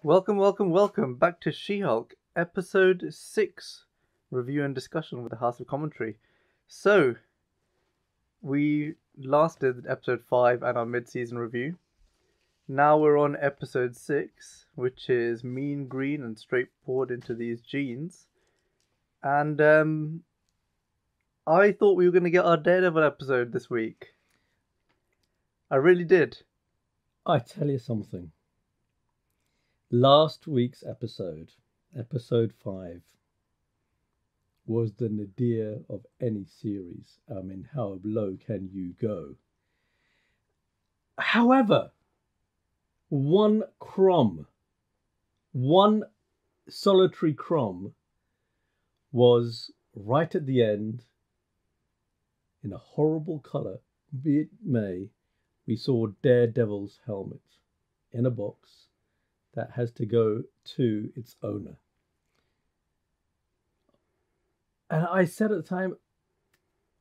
Welcome back to She-Hulk, episode 6, review and discussion with the House of Commentary. So, we last did episode 5 and our mid-season review. Now we're on episode 6, which is mean green and straightforward into these jeans. And I thought we were going to get our Daredevil episode this week. I really did. I tell you something. Last week's episode 5, was the nadir of any series. I mean, how low can you go? However, one solitary crumb was right at the end, in a horrible colour, be it may, we saw Daredevil's helmet in a box that has to go to its owner. And I said at the time,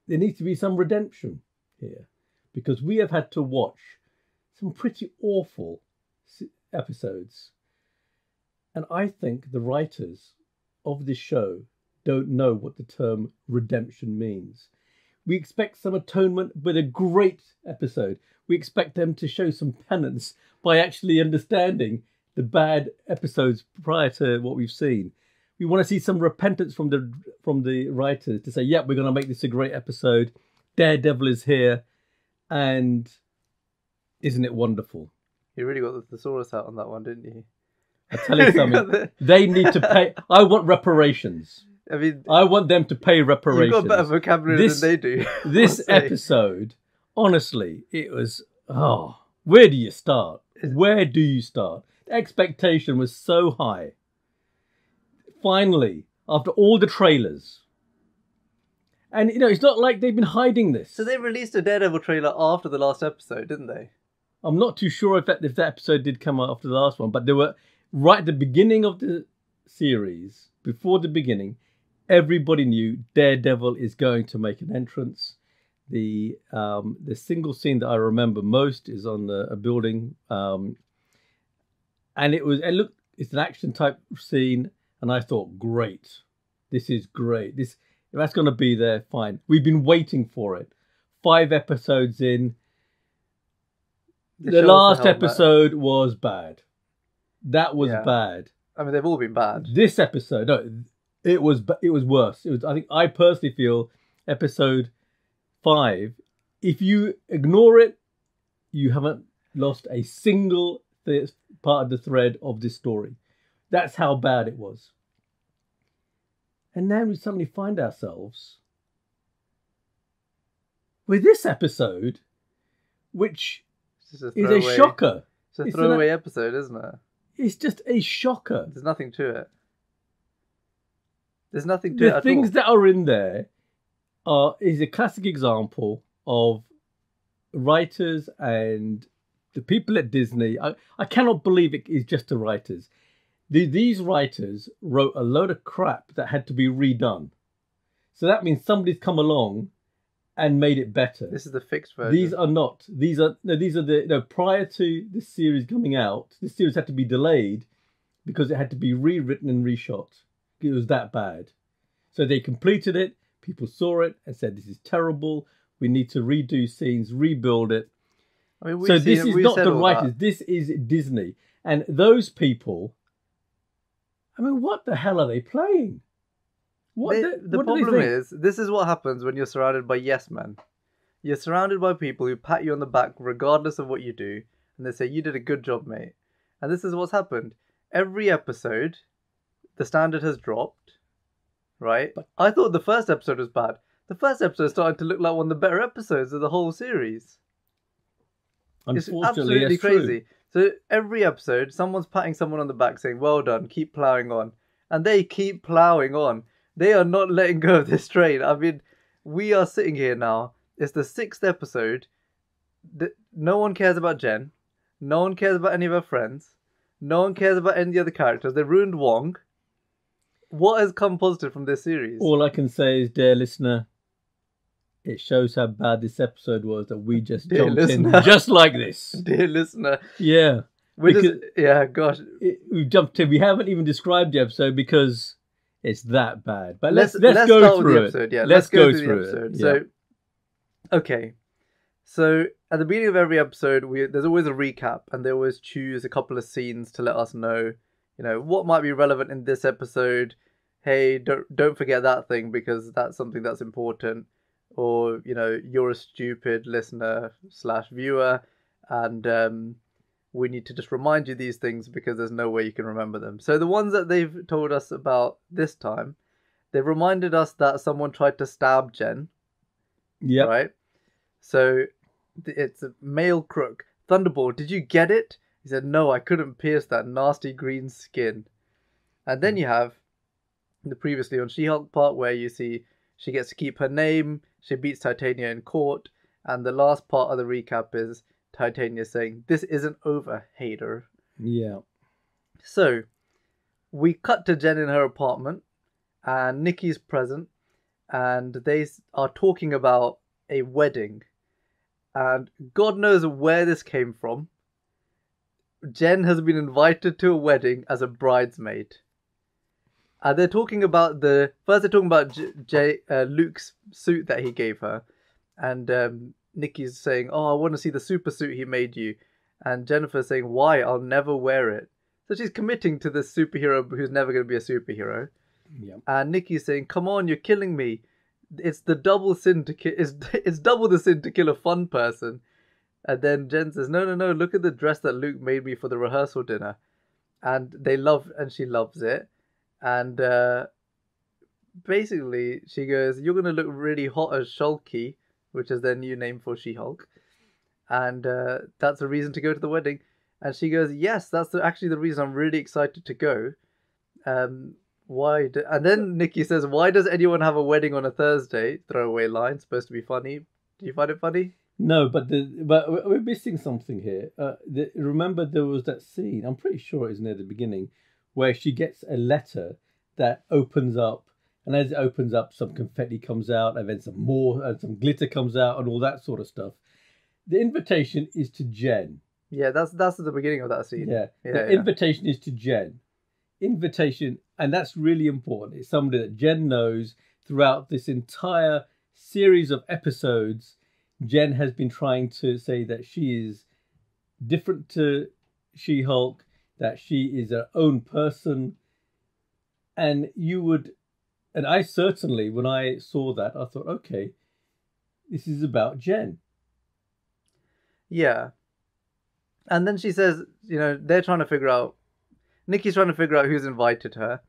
there needs to be some redemption here, because we have had to watch some pretty awful episodes. And I think the writers of this show don't know what the term redemption means. We expect some atonement with a great episode. We expect them to show some penance by actually understanding the bad episodes prior to what we've seen. We want to see some repentance from the writers to say, yeah, we're going to make this a great episode. Daredevil is here. And isn't it wonderful? You really got the thesaurus out on that one, didn't you? I tell you something. They need to pay. I want reparations. I mean, I want them to pay reparations. You've got better vocabulary than they do. This episode, honestly, it was, where do you start? Where do you start? The expectation was so high. Finally, after all the trailers, and it's not like they've been hiding this. So they released a Daredevil trailer after the last episode, didn't they? I'm not too sure if that episode did come out after the last one, but they were right at the beginning of the series. Before the beginning, everybody knew Daredevil is going to make an entrance. The single scene that I remember most is on a building, and it's an action type scene, and I thought, great, this is great. If that's going to be there, fine. We've been waiting for it. 5 episodes in. The last episode was bad. That was bad. I mean, they've all been bad. This episode, no, it was worse. I personally feel episode 5, if you ignore it, you haven't lost a single part of the thread of this story. That's how bad it was. And now we suddenly find ourselves with this episode, which is a shocker. It's a throwaway episode, isn't it? It's just a shocker. There's nothing to it. There's nothing to it at all. The things that are in there is a classic example of writers and the people at Disney. I cannot believe it is just the writers. These writers wrote a load of crap that had to be redone. So that means somebody's come along and made it better. This is the fixed version. These are not. These are prior to this series coming out, this series had to be delayed because it had to be rewritten and reshot. It was that bad. So they completed it. People saw it and said, this is terrible. We need to redo scenes, rebuild it. I mean, so this is not the writers. This is Disney. And those people, I mean, what the hell are they playing? The problem is, this is what happens when you're surrounded by yes men. You're surrounded by people who pat you on the back regardless of what you do. And they say, you did a good job, mate. And this is what's happened. Every episode, the standard has dropped. Right? I thought the first episode was bad. The first episode started to look like one of the better episodes of the whole series. It's absolutely crazy. So every episode, someone's patting someone on the back saying, well done, keep ploughing on. And they keep ploughing on. They are not letting go of this train. I mean, we are sitting here now. It's the 6th episode. No one cares about Jen. No one cares about any of her friends. No one cares about any of the other characters. They ruined Wong. What has come positive from this series? All I can say is, dear listener, it shows how bad this episode was that we just jumped in just like this. Dear listener. Yeah. Gosh. We haven't even described the episode because it's that bad. But let's go start through with the episode. Yeah, let's go through through the episode. it. So, okay. So at the beginning of every episode, there's always a recap, and they always choose a couple of scenes to let us know, what might be relevant in this episode. Hey, don't forget that thing because that's something that's important. Or you're a stupid listener / viewer, and we need to just remind you these things because there's no way you can remember them. So the ones that they've told us about this time, they've reminded us that someone tried to stab Jen. Yeah. Right. So it's a male crook. Thunderbolt, did you get it? He said, no, I couldn't pierce that nasty green skin. And then you have the previously on She-Hulk part where you see she gets to keep her name, she beats Titania in court, and the last part of the recap is Titania saying, this isn't over, hater. Yeah. So, we cut to Jen in her apartment, and Nikki's present, and they are talking about a wedding. And God knows where this came from. Jen has been invited to a wedding as a bridesmaid. And they're talking about Luke's suit that he gave her. And Nikki's saying, oh, I want to see the super suit he made you. And Jennifer's saying, why? I'll never wear it. So she's committing to this superhero who's never going to be a superhero. Yeah. And Nikki's saying, come on, you're killing me. It's the double sin to kill. It's double the sin to kill a fun person. And then Jen says, no, look at the dress that Luke made me for the rehearsal dinner. And she loves it. And basically she goes, you're going to look really hot as Shulky, which is their new name for She-Hulk. And that's a reason to go to the wedding. And she goes, yes, that's actually the reason I'm really excited to go. And then Nikki says, why does anyone have a wedding on a Thursday? Throwaway line, supposed to be funny. Do you find it funny? No, but we're missing something here. Remember there was that scene, I'm pretty sure it's near the beginning, where she gets a letter that opens up, and as it opens up, some confetti comes out, and then some glitter comes out, and all that sort of stuff. The invitation is to Jen. Yeah, that's the beginning of that scene. Yeah. Invitation is to Jen. Invitation, and that's really important. It's somebody that Jen knows throughout this entire series of episodes. Jen has been trying to say that she is different to She-Hulk, that she is her own person. And I certainly, when I saw that, I thought, okay, this is about Jen. Yeah. And then she says, they're trying to figure out, Nikki's trying to figure out who's invited her.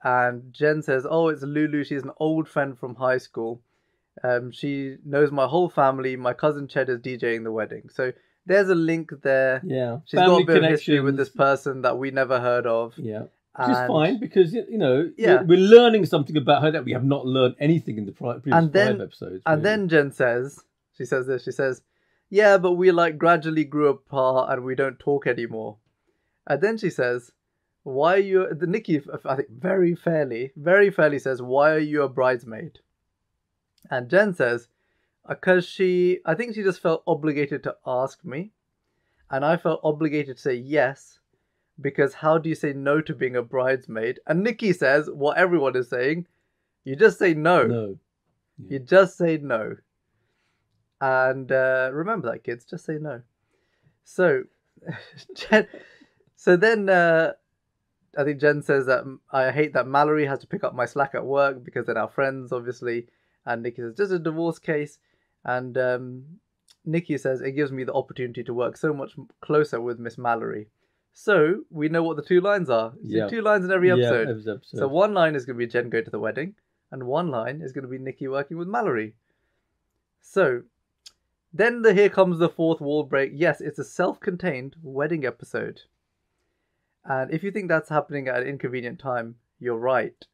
And Jen says, oh, it's Lulu. She's an old friend from high school. She knows my whole family. My cousin Ched is DJing the wedding. So there's a link there. Yeah. She's got a bit of history with this person that we never heard of. Yeah. Which is fine because, we're learning something about her that we have not learned anything in the previous 5 episodes. And then Jen says, she says, yeah, but we gradually grew apart and we don't talk anymore. And then she says, why are you, Nikki, I think very fairly says, why are you a bridesmaid? And Jen says, because I think she just felt obligated to ask me. And I felt obligated to say yes, because how do you say no to being a bridesmaid? And Nikki says what everyone is saying, you just say no. No. Yeah. You just say no. And remember that, kids, just say no. So, then I think Jen says that I hate that Mallory has to pick up my slack at work because they're now friends, obviously. And Nikki says, just a divorce case. And Nikki says, it gives me the opportunity to work so much closer with Miss Mallory. So we know what the 2 lines are. Yeah. 2 lines in every episode. Yeah, every episode. So one line is going to be Jen go to the wedding. And one line is going to be Nikki working with Mallory. So then here comes the 4th wall break. Yes, it's a self-contained wedding episode. And if you think that's happening at an inconvenient time, you're right.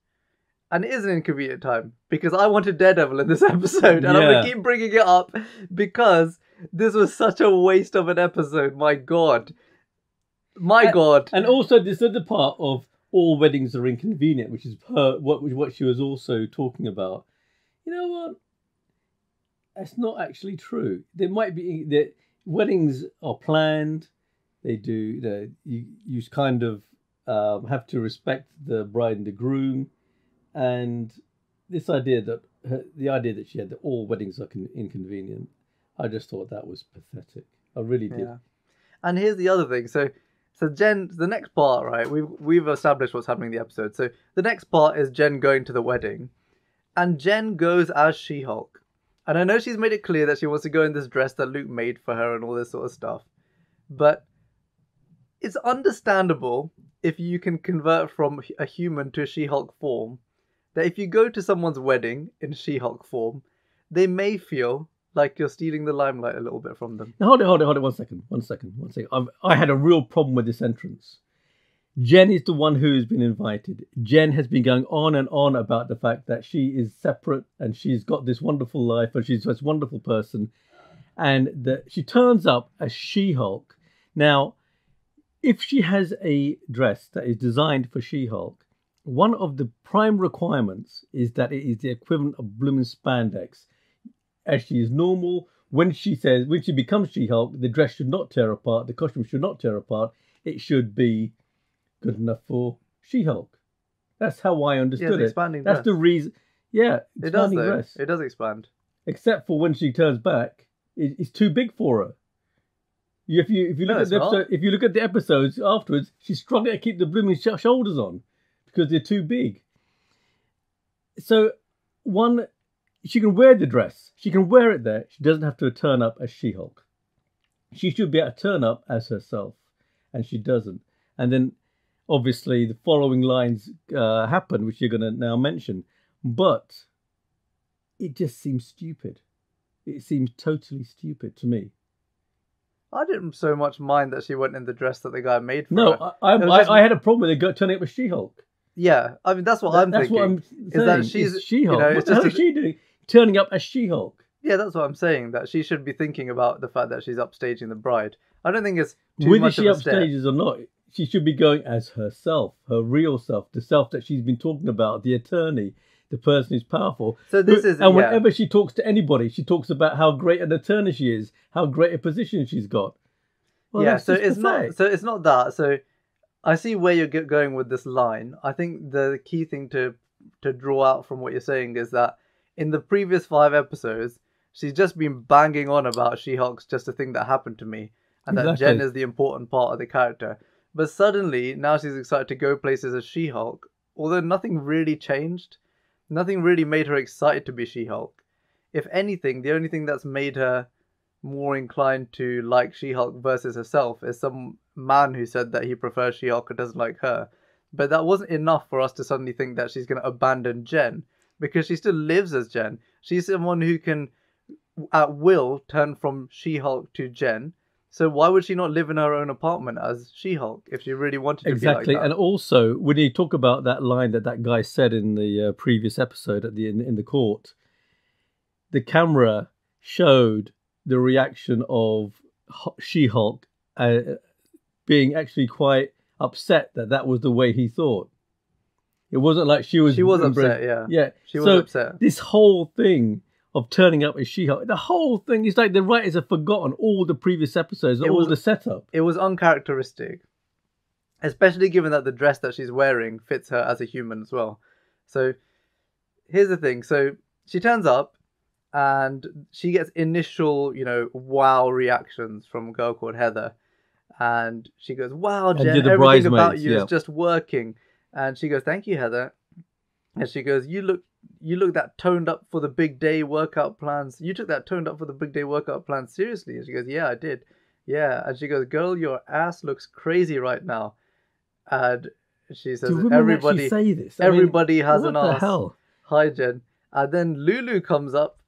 And it is an inconvenient time because I wanted Daredevil in this episode. And I'm going to keep bringing it up because this was such a waste of an episode. My God. And also this other part of all weddings are inconvenient, which is what she was also talking about. You know what? That's not actually true. There might be that weddings are planned. They do. You kind of have to respect the bride and the groom, and this idea that the idea that she had that all weddings are inconvenient. I just thought that was pathetic. I really did. Yeah. And here's the other thing. So Jen, the next part, right? We've established what's happening in the episode. So the next part is Jen going to the wedding, and Jen goes as She-Hulk. And I know she's made it clear that she wants to go in this dress that Luke made for her and all this sort of stuff. But it's understandable if you can convert from a human to a She-Hulk form, that if you go to someone's wedding in She-Hulk form, they may feel like you're stealing the limelight a little bit from them. Now, hold it. One second. I had a real problem with this entrance. Jen is the one who's been invited. Jen has been going on and on about the fact that she is separate and she's got this wonderful life and she's this wonderful person. And that she turns up as She-Hulk. Now, if she has a dress that is designed for She-Hulk, one of the prime requirements is that it is the equivalent of blooming spandex. As she is normal, when she becomes She-Hulk, the dress should not tear apart, the costume should not tear apart. It should be good enough for She-Hulk. That's how I understood it. Expanding That's dress. the reason. Yeah, it does though. Dress. It does expand. Except for when she turns back, it's too big for her. If you look at the episodes afterwards, she's struggling to keep the blooming shoulders on because they're too big. So she can wear the dress. She can wear it there. She doesn't have to turn up as She-Hulk. She should be able to turn up as herself, and she doesn't. And then, obviously, the following lines happen, which you're going to now mention. But it just seems stupid. It seems totally stupid to me. I didn't so much mind that she went in the dress that the guy made for her. No, I had a problem with it turning up as She-Hulk. Yeah, I mean, that's what I'm thinking. That's what I'm saying. Is that she's She-Hulk. You know, what the hell is she doing? Turning up as She-Hulk. Yeah, that's what I'm saying. That she should be thinking about the fact that she's upstaging the bride. I don't think it's too Whether much she of a step. upstages or not, she should be going as herself, her real self, the self that she's been talking about, the attorney, the person who's powerful. So whenever she talks to anybody, she talks about how great an attorney she is, how great a position she's got. Well, yeah, so it's not that. So I see where you're going with this line. I think the key thing to draw out from what you're saying is that in the previous 5 episodes, she's just been banging on about She-Hulk's just a thing that happened to me, and that Jen is the important part of the character. But suddenly, now she's excited to go places as She-Hulk, although nothing really changed. Nothing really made her excited to be She-Hulk. If anything, the only thing that's made her more inclined to like She-Hulk versus herself is some man who said that he prefers She-Hulk or doesn't like her. But that wasn't enough for us to suddenly think that she's going to abandon Jen, because she still lives as Jen. She's someone who can, at will, turn from She-Hulk to Jen. So why would she not live in her own apartment as She-Hulk if she really wanted to be like that? And also, when you talk about that line that guy said in the previous episode in the court, the camera showed the reaction of She-Hulk being actually quite upset that was the way he thought. It wasn't like she was upset, yeah. She was upset. This whole thing of turning up as She-Hulk, the whole thing is like the writers have forgotten all the previous episodes, the setup. It was uncharacteristic, especially given that the dress that she's wearing fits her as a human as well. So here's the thing. So she turns up and she gets initial, wow reactions from a girl called Heather. And she goes, wow, Jen, everything about you is just working. And she goes, thank you, Heather. And she goes, you look that toned up for the big day workout plans. You took that toned up for the big day workout plans seriously. And she goes, yeah, I did. Yeah. And she goes, girl, your ass looks crazy right now. And she says, everybody say this? Everybody has an ass. What the hell? Hi, Jen. And then Lulu comes up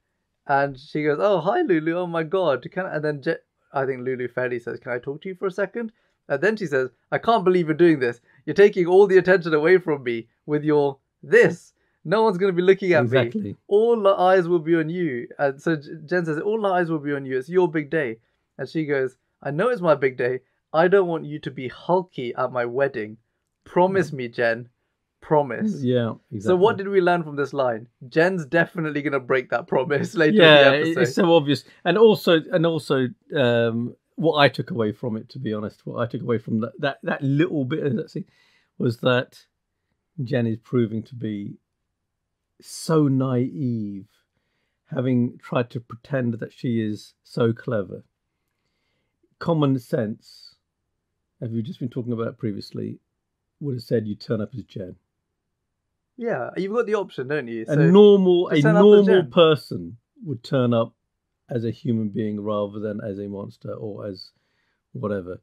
and she goes, oh, hi, Lulu. Oh, my God. And then I think Lulu fairly says, can I talk to you for a second? And then she says, I can't believe you're doing this. You're taking all the attention away from me with your this. No one's going to be looking at me. All the eyes will be on you. And so Jen says, all the eyes will be on you. It's your big day. And she goes, I know it's my big day. I don't want you to be hulky at my wedding. Promise me, Jen. Promise. Yeah, exactly. So what did we learn from this line? Jen's definitely going to break that promise later in the episode. It's so obvious. And also, what I took away from it, to be honest, what I took away from that little bit of that scene was that Jen is proving to be so naive, having tried to pretend that she is so clever. Common sense, as we've just been talking about previously, would have said you turn up as Jen. Yeah, you've got the option, don't you? So a normal person would turn up as a human being rather than as a monster or as whatever.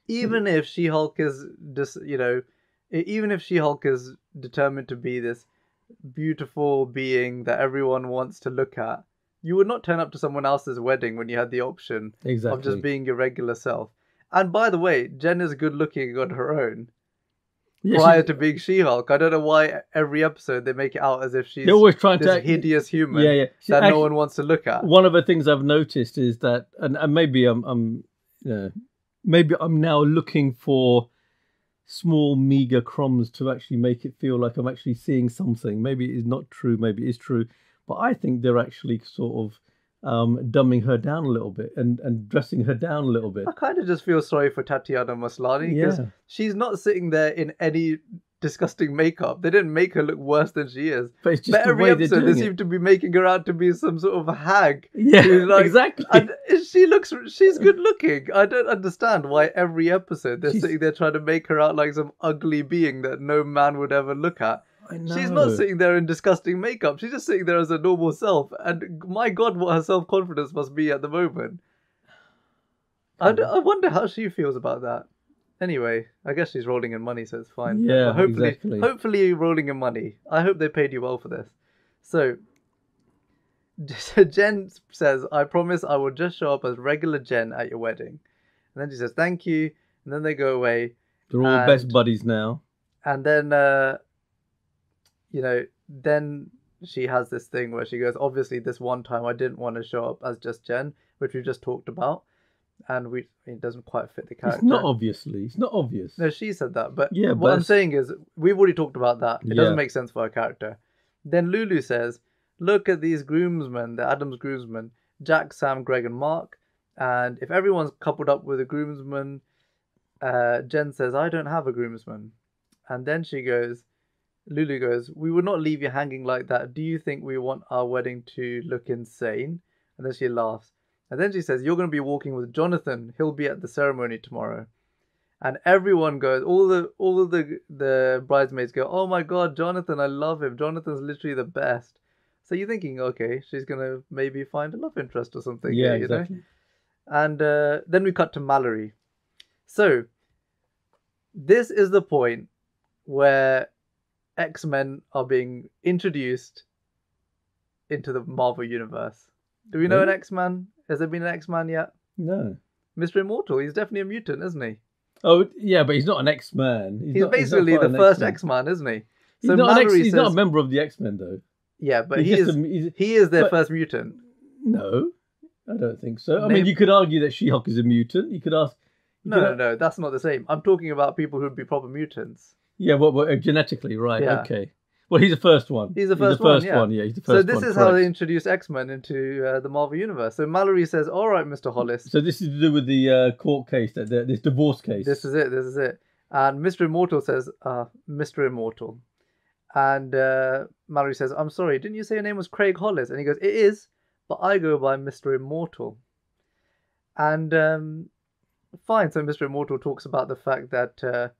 Even if She-Hulk is just, even if She-Hulk is determined to be this beautiful being that everyone wants to look at, you would not turn up to someone else's wedding when you had the option of just being your regular self. And by the way, Jen is good looking on her own. Prior to being She-Hulk, I don't know why every episode they make it out as if she's always trying this hideous human that no one wants to look at. One of the things I've noticed is that, and maybe maybe I'm now looking for small meager crumbs to actually make it feel like I'm actually seeing something. Maybe it is not true, maybe it is true, but I think they're actually sort of dumbing her down a little bit and dressing her down a little bit. I kind of just feel sorry for Tatiana Maslany because she's not sitting there in any disgusting makeup. They didn't make her look worse than she is. But it's just every episode they seem to be making her out to be some sort of a hag. Yeah, exactly. And she's good looking. I don't understand why every episode they're sitting there trying to make her out like some ugly being that no man would ever look at. She's not sitting there in disgusting makeup. She's just sitting there as a normal self. And my God, what her self-confidence must be at the moment. I wonder how she feels about that. Anyway, I guess she's rolling in money, so it's fine. Yeah, hopefully rolling in money. I hope they paid you well for this. So Jen says, I promise I will just show up as regular Jen at your wedding. And then she says, thank you. And then they go away. They're all best buddies now. And then... then she has this thing where she goes, obviously this one time I didn't want to show up as just Jen, which we just talked about. And it doesn't quite fit the character. It's not obvious. No, she said that. But what I'm saying is, we've already talked about that. It doesn't make sense for her character. Then Lulu says, look at these groomsmen, the Addams groomsmen, Jack, Sam, Greg, and Mark. And if everyone's coupled up with a groomsman, Jen says, I don't have a groomsman. And then Lulu goes, we would not leave you hanging like that. Do you think we want our wedding to look insane? And then she laughs. And then she says, you're going to be walking with Jonathan. He'll be at the ceremony tomorrow. And everyone goes, all the bridesmaids go, oh my God, Jonathan, I love him. Jonathan's literally the best. So you're thinking, okay, she's going to maybe find a love interest or something. Yeah, exactly. And then we cut to Mallory. So this is the point where X-Men are being introduced into the Marvel Universe. Do we know an X-Man? Has there been an X-Man yet? No. Mr. Immortal, he's definitely a mutant, isn't he? Oh, yeah, but he's not an X-Man. He's basically the first X-Man, isn't he? So he's not a member of the X-Men, though. Yeah, but he is their first mutant. No, I don't think so. I mean, you could argue that She-Hulk is a mutant. You could ask... No, that's not the same. I'm talking about people who'd be proper mutants. Yeah, well, genetically, right, okay. Well, he's the first one. He's the first one, yeah. He's the first one. So this is how they introduce X-Men into the Marvel Universe. So Mallory says, all right, Mr. Hollis. So this is to do with the court case, this divorce case. This is it. And Mr. Immortal says, Mr. Immortal. And Mallory says, I'm sorry, didn't you say your name was Craig Hollis? And he goes, it is, but I go by Mr. Immortal. And fine, so Mr. Immortal talks about the fact that,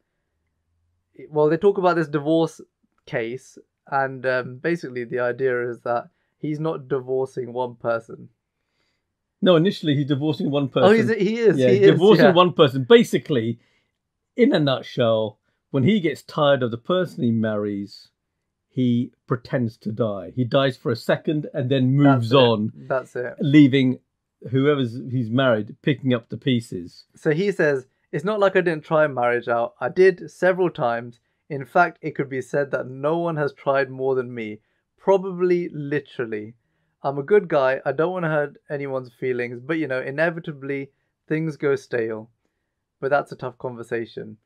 they talk about this divorce case, and basically the idea is that he's not divorcing one person. No, initially he's divorcing one person. Oh, he is. Yeah, he's divorcing one person. Basically, in a nutshell, when he gets tired of the person he marries, he pretends to die. He dies for a second and then moves on. That's it. Leaving whoever he's married picking up the pieces. So he says, it's not like I didn't try marriage out. I did several times. In fact, it could be said that no one has tried more than me. Probably literally. I'm a good guy. I don't want to hurt anyone's feelings. But, inevitably, things go stale. But that's a tough conversation.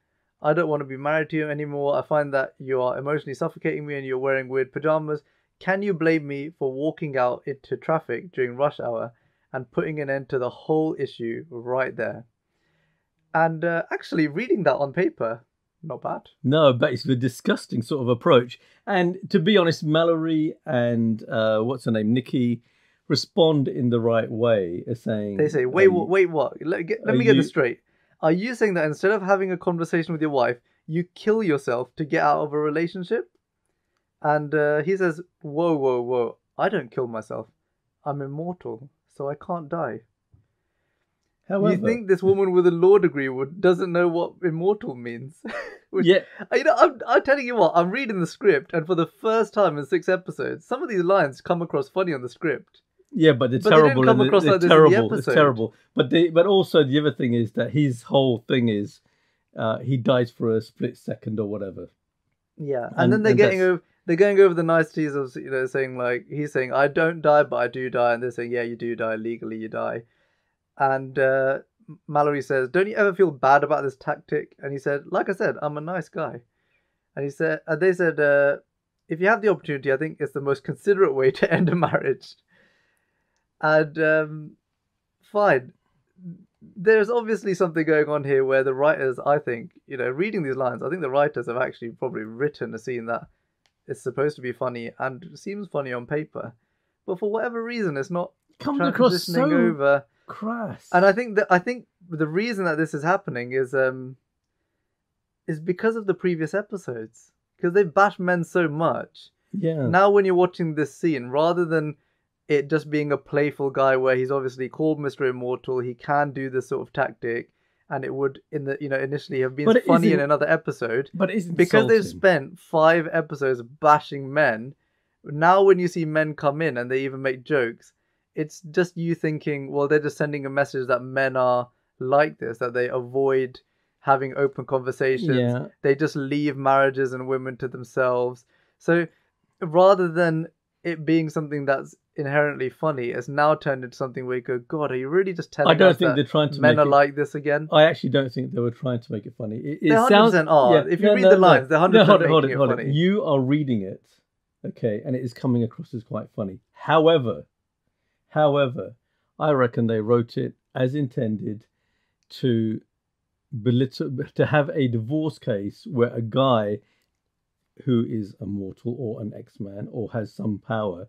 I don't want to be married to you anymore. I find that you are emotionally suffocating me and you're wearing weird pajamas. Can you blame me for walking out into traffic during rush hour and putting an end to the whole issue right there? And actually, reading that on paper, not bad. No, but it's a disgusting sort of approach. And to be honest, Mallory and what's her name, Nikki, respond in the right way, as saying they say, "Wait, what? Let me get this straight. Are you saying that instead of having a conversation with your wife, you kill yourself to get out of a relationship?" And he says, "Whoa! I don't kill myself. I'm immortal, so I can't die." However, you think this woman with a law degree doesn't know what immortal means? Yeah. I'm telling you what, I'm reading the script, and for the first time in 6 episodes, some of these lines come across funny on the script. Yeah, but they're terrible. They didn't come across like this in the episode. It's terrible. But also the other thing is that his whole thing is he dies for a split second or whatever. Yeah, and then they're going over the niceties of saying like he's saying I don't die but I do die, and they're saying yeah you do die legally, you die. And Mallory says, "Don't you ever feel bad about this tactic?" And he said, "Like I said, I'm a nice guy." And they said, "If you have the opportunity, I think it's the most considerate way to end a marriage." And fine. There's obviously something going on here where the writers, I think, reading these lines, I think the writers have actually probably written a scene that is supposed to be funny and seems funny on paper, but for whatever reason, it's not comes across so over. Crass. And I think the reason that this is happening is because of the previous episodes, because they bash men so much. Yeah. Now when you're watching this scene, rather than it just being a playful guy where he's obviously called Mr. Immortal, he can do this sort of tactic, and it would initially have been funny in another episode. But it's because they've spent 5 episodes bashing men. Now when you see men come in and they even make jokes, it's just you thinking, well, they're just sending a message that men are like this, that they avoid having open conversations. Yeah. They just leave marriages and women to themselves. So rather than it being something that's inherently funny, it's now turned into something where you go, God, are you really just telling us I don't think they're trying to men are like this again? I actually don't think they were trying to make it funny. They 100% are. Yeah, if you read the lines, they're 100% making it funny. You are reading it, okay, and it is coming across as quite funny. However, I reckon they wrote it as intended to have a divorce case where a guy who is a mortal or an X-Man or has some power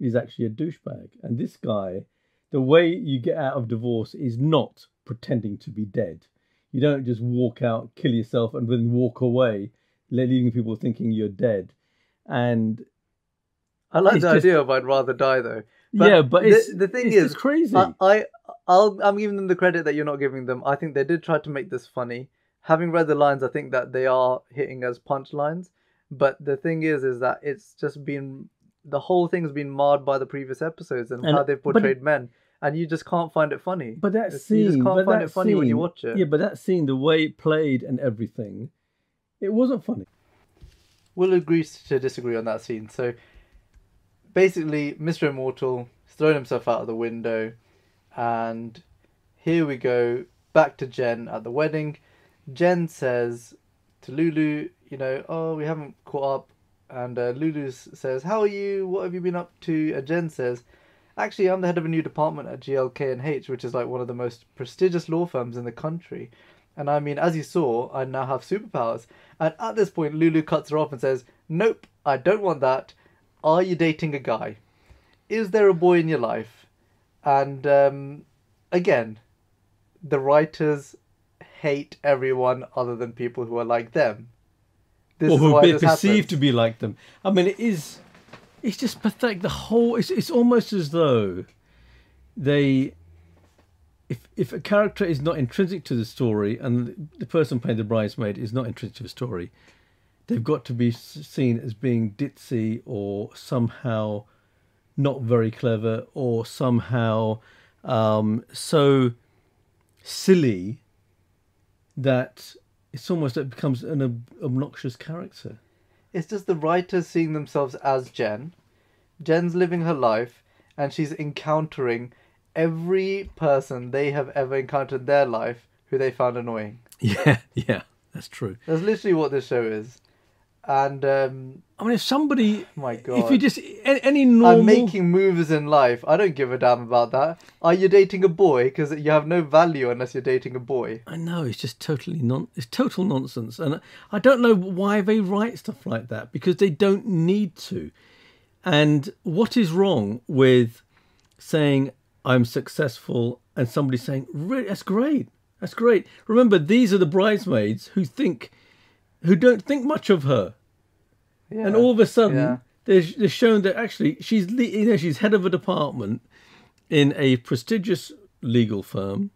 is actually a douchebag. And this guy, the way you get out of divorce is not pretending to be dead. You don't just walk out, kill yourself, and then walk away, leaving people thinking you're dead. And I like the idea of I'd rather die though. But the thing is crazy. I'm giving them the credit that you're not giving them. I think they did try to make this funny. Having read the lines, I think that they are hitting as punchlines. But the thing is that it's just been, the whole thing's been marred by the previous episodes and how they've portrayed men. And you just can't find it funny. But that scene, you just can't find it funny when you watch it. Yeah, but that scene, the way it played and everything, it wasn't funny. We'll agree to disagree on that scene. So basically, Mr. Immortal has thrown himself out of the window, and here we go back to Jen at the wedding. Jen says to Lulu, oh, we haven't caught up, and Lulu says, how are you? What have you been up to? And Jen says, actually, I'm the head of a new department at GLK&H, which is like one of the most prestigious law firms in the country. And I mean, as you saw, I now have superpowers. And at this point, Lulu cuts her off and says, nope, I don't want that. Are you dating a guy? Is there a boy in your life? And again, the writers hate everyone other than people who are like them. Or who are perceived to be like them. I mean, it's just pathetic. The whole, it's almost as though they, if a character is not intrinsic to the story and the person playing the bridesmaid is not intrinsic to the story, they've got to be seen as being ditzy or somehow not very clever or somehow so silly that it's almost, it becomes an obnoxious character. It's just the writers seeing themselves as Jen. Jen's living her life and she's encountering every person they have ever encountered in their life who they found annoying. Yeah, that's true. That's literally what this show is. And I mean, if somebody, my God, if you just any normal, I'm making moves in life. I don't give a damn about that. Are you dating a boy? Because you have no value unless you're dating a boy. I know, it's just it's total nonsense, and I don't know why they write stuff like that, because they don't need to. And what is wrong with saying I'm successful and somebody saying, really, that's great, that's great. Remember, these are the bridesmaids who don't think much of her. Yeah, and all of a sudden, they're shown that actually she's head of a department in a prestigious legal firm,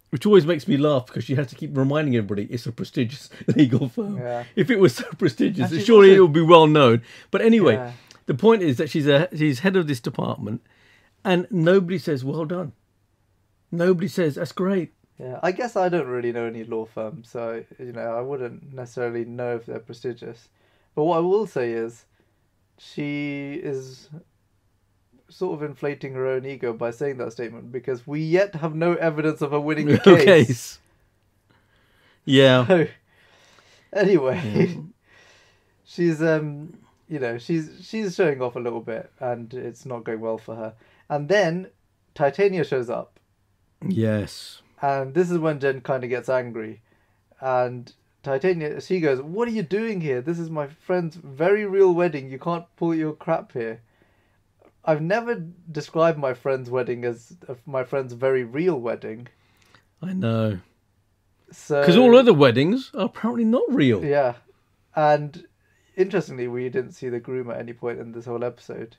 which always makes me laugh because she has to keep reminding everybody it's a prestigious legal firm. Yeah. If it was so prestigious, surely it would be well known. But anyway, the point is that she's head of this department, and nobody says well done. Nobody says that's great. Yeah, I guess I don't really know any law firms, so I wouldn't necessarily know if they're prestigious. But what I will say is, she is sort of inflating her own ego by saying that statement, because we yet have no evidence of her winning the case. Yeah. So, anyway, she's she's showing off a little bit, and it's not going well for her. And then Titania shows up. Yes. And this is when Jen kind of gets angry, and Titania, she goes, "What are you doing here? This is my friend's very real wedding. You can't pull your crap here." I've never described my friend's wedding as my friend's very real wedding. I know. Because all other weddings are apparently not real. Yeah. And interestingly, we didn't see the groom at any point in this whole episode.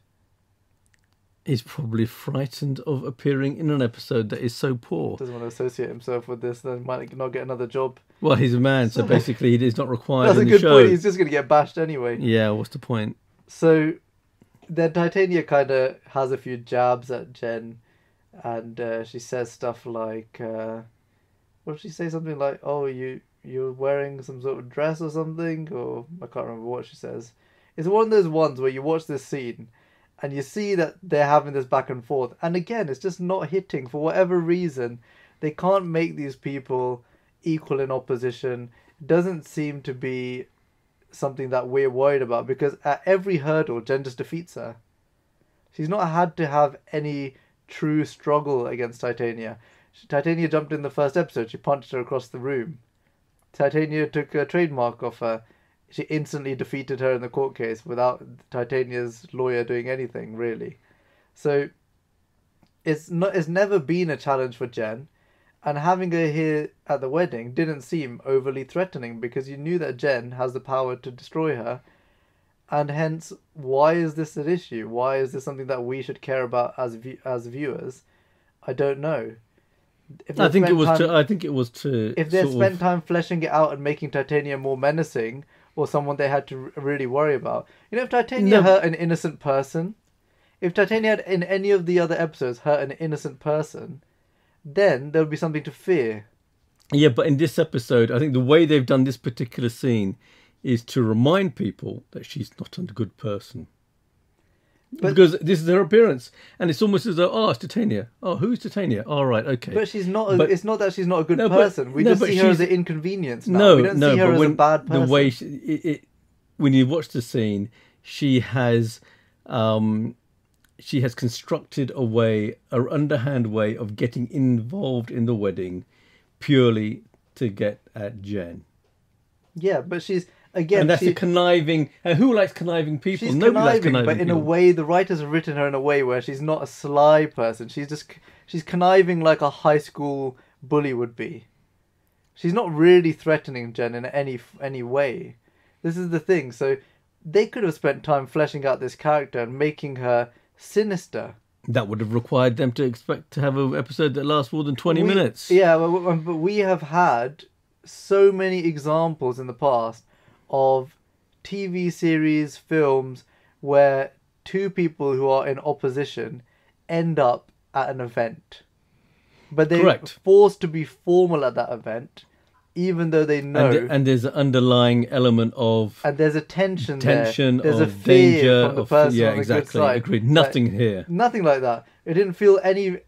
He's probably frightened of appearing in an episode that is so poor. Doesn't want to associate himself with this, then might not get another job. Well, he's a man, so basically he is not required in the show. That's a good point. He's just going to get bashed anyway. Yeah, what's the point? So then Titania kind of has a few jabs at Jen, and she says stuff like, what did she say? Something like, "Oh, you're wearing some sort of dress or something," or I can't remember what she says. It's one of those ones where you watch this scene and you see that they're having this back and forth, and again, it's just not hitting for whatever reason. They can't make these people equal in opposition. It doesn't seem to be something that we're worried about, because at every hurdle, Jen just defeats her. She's not had to have any true struggle against Titania. Titania jumped in the first episode. She punched her across the room. Titania took a trademark off her. She instantly defeated her in the court case without Titania's lawyer doing anything, really. So it's never been a challenge for Jen, and having her here at the wedding didn't seem overly threatening, because you knew that Jen has the power to destroy her, and hence, why is this an issue? Why is this something that we should care about as viewers? I don't know. I think it was to. If they spent time fleshing it out and making Titania more menacing, or someone they had to really worry about. If Titania hurt an innocent person, if Titania had in any of the other episodes hurt an innocent person, then there would be something to fear. Yeah, but in this episode, I think the way they've done this particular scene is to remind people that she's not a good person. Because this is her appearance, and it's almost as though, it's Titania. Oh, who's Titania? Oh, right, okay. But she's not. It's not that she's not a good person. We just see her as an inconvenience now. We don't see her as a bad person. The way when you watch the scene, she has constructed an underhand way of getting involved in the wedding, purely to get at Jen. Yeah, but she's. Again, and that's a conniving. And who likes conniving people? Nobody likes conniving but in a way, the writers have written her in a way where she's not a sly person. She's conniving like a high school bully would be. She's not really threatening Jen in any way. This is the thing. So they could have spent time fleshing out this character and making her sinister. That would have required them to expect to have an episode that lasts more than 20 minutes. Yeah, but we have had so many examples in the past of TV series, films, where two people who are in opposition end up at an event. But they're forced to be formal at that event, even though they know. And there's an underlying element of... And there's a tension there. There's of a fear danger from the person yeah, on the exactly. good side. Agreed. Nothing here. Nothing like that. It didn't feel any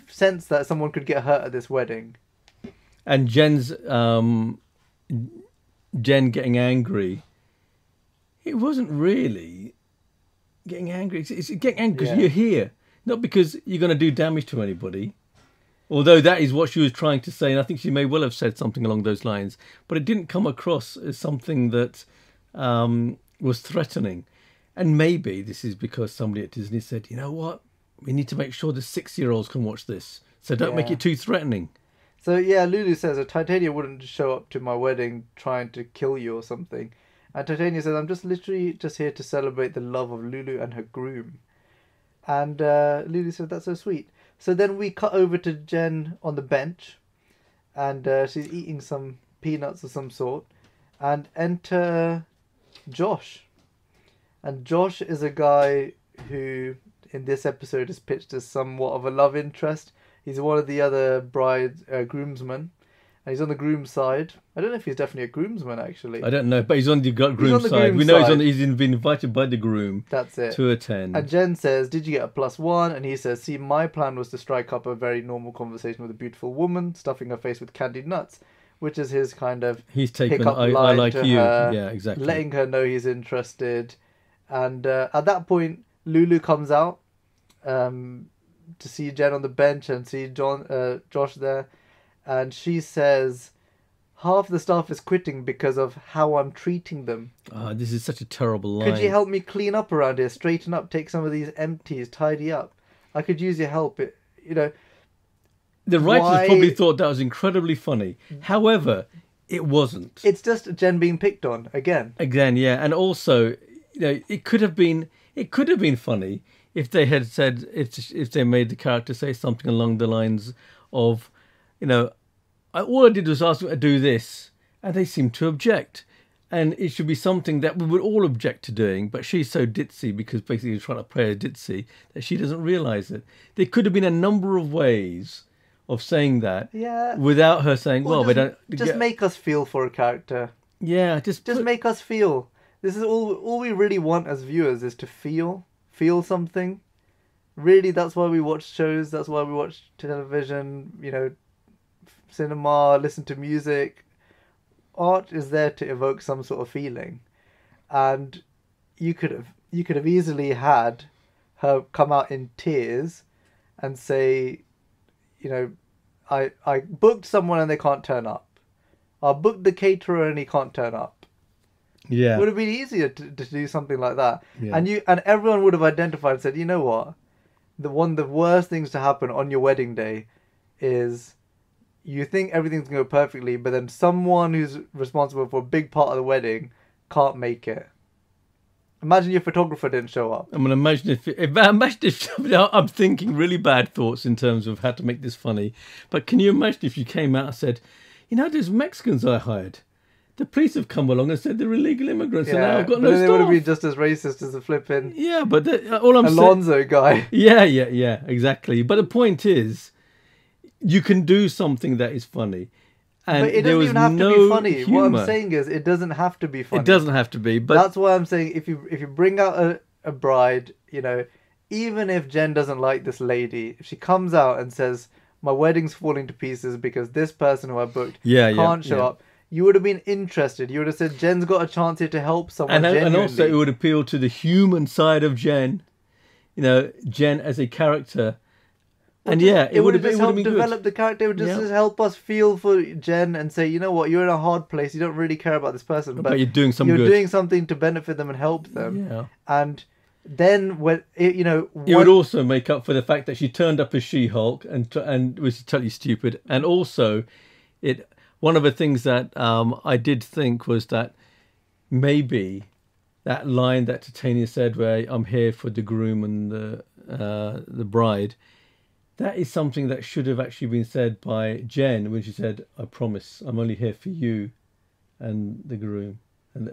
sense that someone could get hurt at this wedding. And Jen getting angry It wasn't really getting angry. It's getting angry because you're here, not because you're going to do damage to anybody. Although that is what she was trying to say, and I think she may well have said something along those lines, but it didn't come across as something that was threatening. And maybe this is because somebody at Disney said, you know what, we need to make sure the 6-year-olds can watch this, so don't make it too threatening. So yeah, Lulu says, Titania wouldn't show up to my wedding trying to kill you or something. And Titania says, I'm just literally just here to celebrate the love of Lulu and her groom. And Lulu says, that's so sweet. So then we cut over to Jen on the bench, and she's eating some peanuts of some sort, and enter Josh. And Josh is a guy who, in this episode, is pitched as somewhat of a love interest. He's one of the other groomsmen, and he's on the groom's side. I don't know if he's definitely a groomsman, actually. I don't know, but he's on the groom's side. We know he's been invited by the groom. That's it. To attend. And Jen says, did you get a +1? And he says, see, my plan was to strike up a very normal conversation with a beautiful woman, stuffing her face with candied nuts, which is his kind of he's taken pick-up I like to you. Her, yeah, exactly. letting her know he's interested. And at that point, Lulu comes out to see Jen on the bench and see Josh there. And she says, half the staff is quitting because of how I'm treating them. This is such a terrible line. Could you help me clean up around here, straighten up, take some of these empties, tidy up? I could use your help. The writers probably thought that was incredibly funny. However, it wasn't. It's just Jen being picked on again. Again, yeah. And also, it could have been funny if they had said, if they made the character say something along the lines of, all I did was ask them to do this, and they seemed to object. And it should be something that we would all object to doing, but she's so ditzy because basically she's trying to play a ditzy that she doesn't realise it. There could have been a number of ways of saying that without her saying, make us feel for a character. Yeah, just make us feel. This is all we really want as viewers is to feel something. Really, that's why we watch shows, that's why we watch television, cinema, listen to music. Art is there to evoke some sort of feeling, and you could have easily had her come out in tears and say, I booked someone and they can't turn up. I booked the caterer and he can't turn up. Yeah, it would have been easier to do something like that, yeah. and everyone would have identified and said, you know what, the worst things to happen on your wedding day is you think everything's going to go perfectly, but then someone who's responsible for a big part of the wedding can't make it. Imagine your photographer didn't show up. I'm going to imagine if I'm thinking really bad thoughts in terms of how to make this funny. But can you imagine if you came out and said, those Mexicans I hired, the police have come along and said they're illegal immigrants, and now I've got no staff. They would have been just as racist as the flipping all I'm Alonzo guy. Yeah, exactly. But the point is, you can do something that is funny. And but it doesn't even have to be funny. Humor. What I'm saying is, it doesn't have to be funny. It doesn't have to be. But that's why I'm saying if you bring out a bride, even if Jen doesn't like this lady, if she comes out and says, my wedding's falling to pieces because this person who I booked can't show up, you would have been interested. You would have said, Jen's got a chance here to help someone genuinely. And also it would appeal to the human side of Jen. Jen as a character. And it would have been good. Develop the character. It would just help us feel for Jen and say, you know what, you're in a hard place. You don't really care about this person, but you're doing something good. You're doing something to benefit them and help them. Yeah. And then when it would also make up for the fact that she turned up as She-Hulk and was totally stupid. And also, one of the things that I did think was that maybe that line that Titania said, where I'm here for the groom and the bride. That is something that should have actually been said by Jen when she said, I promise, I'm only here for you and the groom. And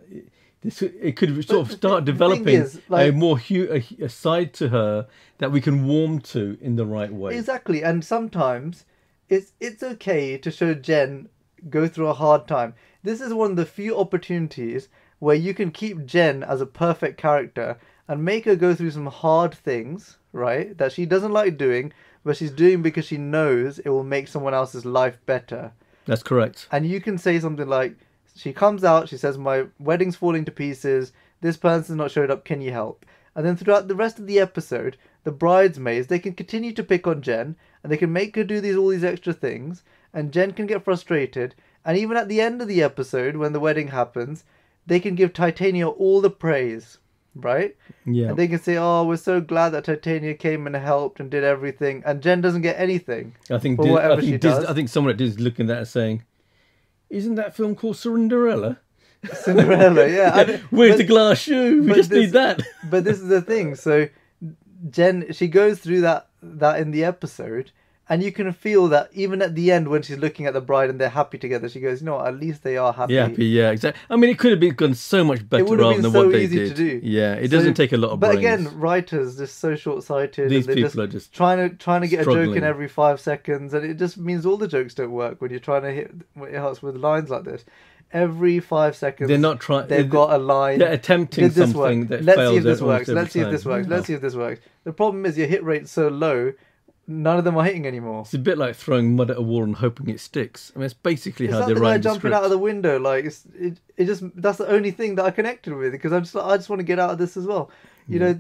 it could sort of start developing a side to her that we can warm to in the right way. Exactly. And sometimes it's okay to show Jen go through a hard time. This is one of the few opportunities where you can keep Jen as a perfect character and make her go through some hard things, right, that she doesn't like doing, but she's doing because she knows it will make someone else's life better. That's correct. And you can say something like, She comes out, she says, my wedding's falling to pieces, this person's not showed up, can you help? And then throughout the rest of the episode, the bridesmaids, they can continue to pick on Jen, and they can make her do all these extra things, and Jen can get frustrated, and even at the end of the episode, when the wedding happens, they can give Titania all the praise, right? Yeah. And they can say, oh, we're so glad that Titania came and helped and did everything, and Jen doesn't get anything I think for whatever she does. I think someone at Disney's looking at that and saying, isn't that film called Cinderella? Cinderella, yeah. Where's the glass shoe? We just need that. But this is the thing. So Jen, she goes through that in the episode, and you can feel that even at the end when she's looking at the bride and they're happy together, she goes, "No, at least they are happy." Yeah, exactly. I mean, it could have gone so much better rather than what they did. To do. Yeah, it doesn't take a lot of brains. But again, writers just so short-sighted. These people are just trying to get a joke in every 5 seconds, and it just means all the jokes don't work when you're trying to hit us with lines like this. Every 5 seconds, they're not trying. They've got a line. They're attempting something that Let's fails. see if this works. Let's see if this works. Let's see if this works. The problem is your hit rate's so low. None of them are hitting anymore. It's a bit like throwing mud at a wall and hoping it sticks. I mean, it's basically how they're writing the script. It's like jumping out of the window. Like it just that's the only thing that I connected with, because I just want to get out of this as well. You know,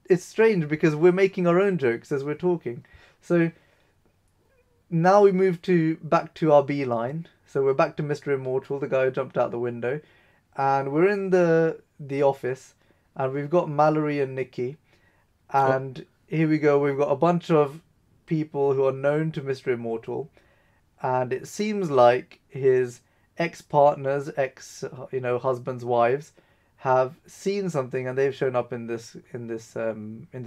it's strange because we're making our own jokes as we're talking. So now we move back to our B line. So we're back to Mr. Immortal, the guy who jumped out the window, and we're in the office, and we've got Mallory and Nikki, and here we go. We've got a bunch of people who are known to Mr. Immortal, and it seems like his ex-partners, husbands, wives, have seen something, and they've shown up in this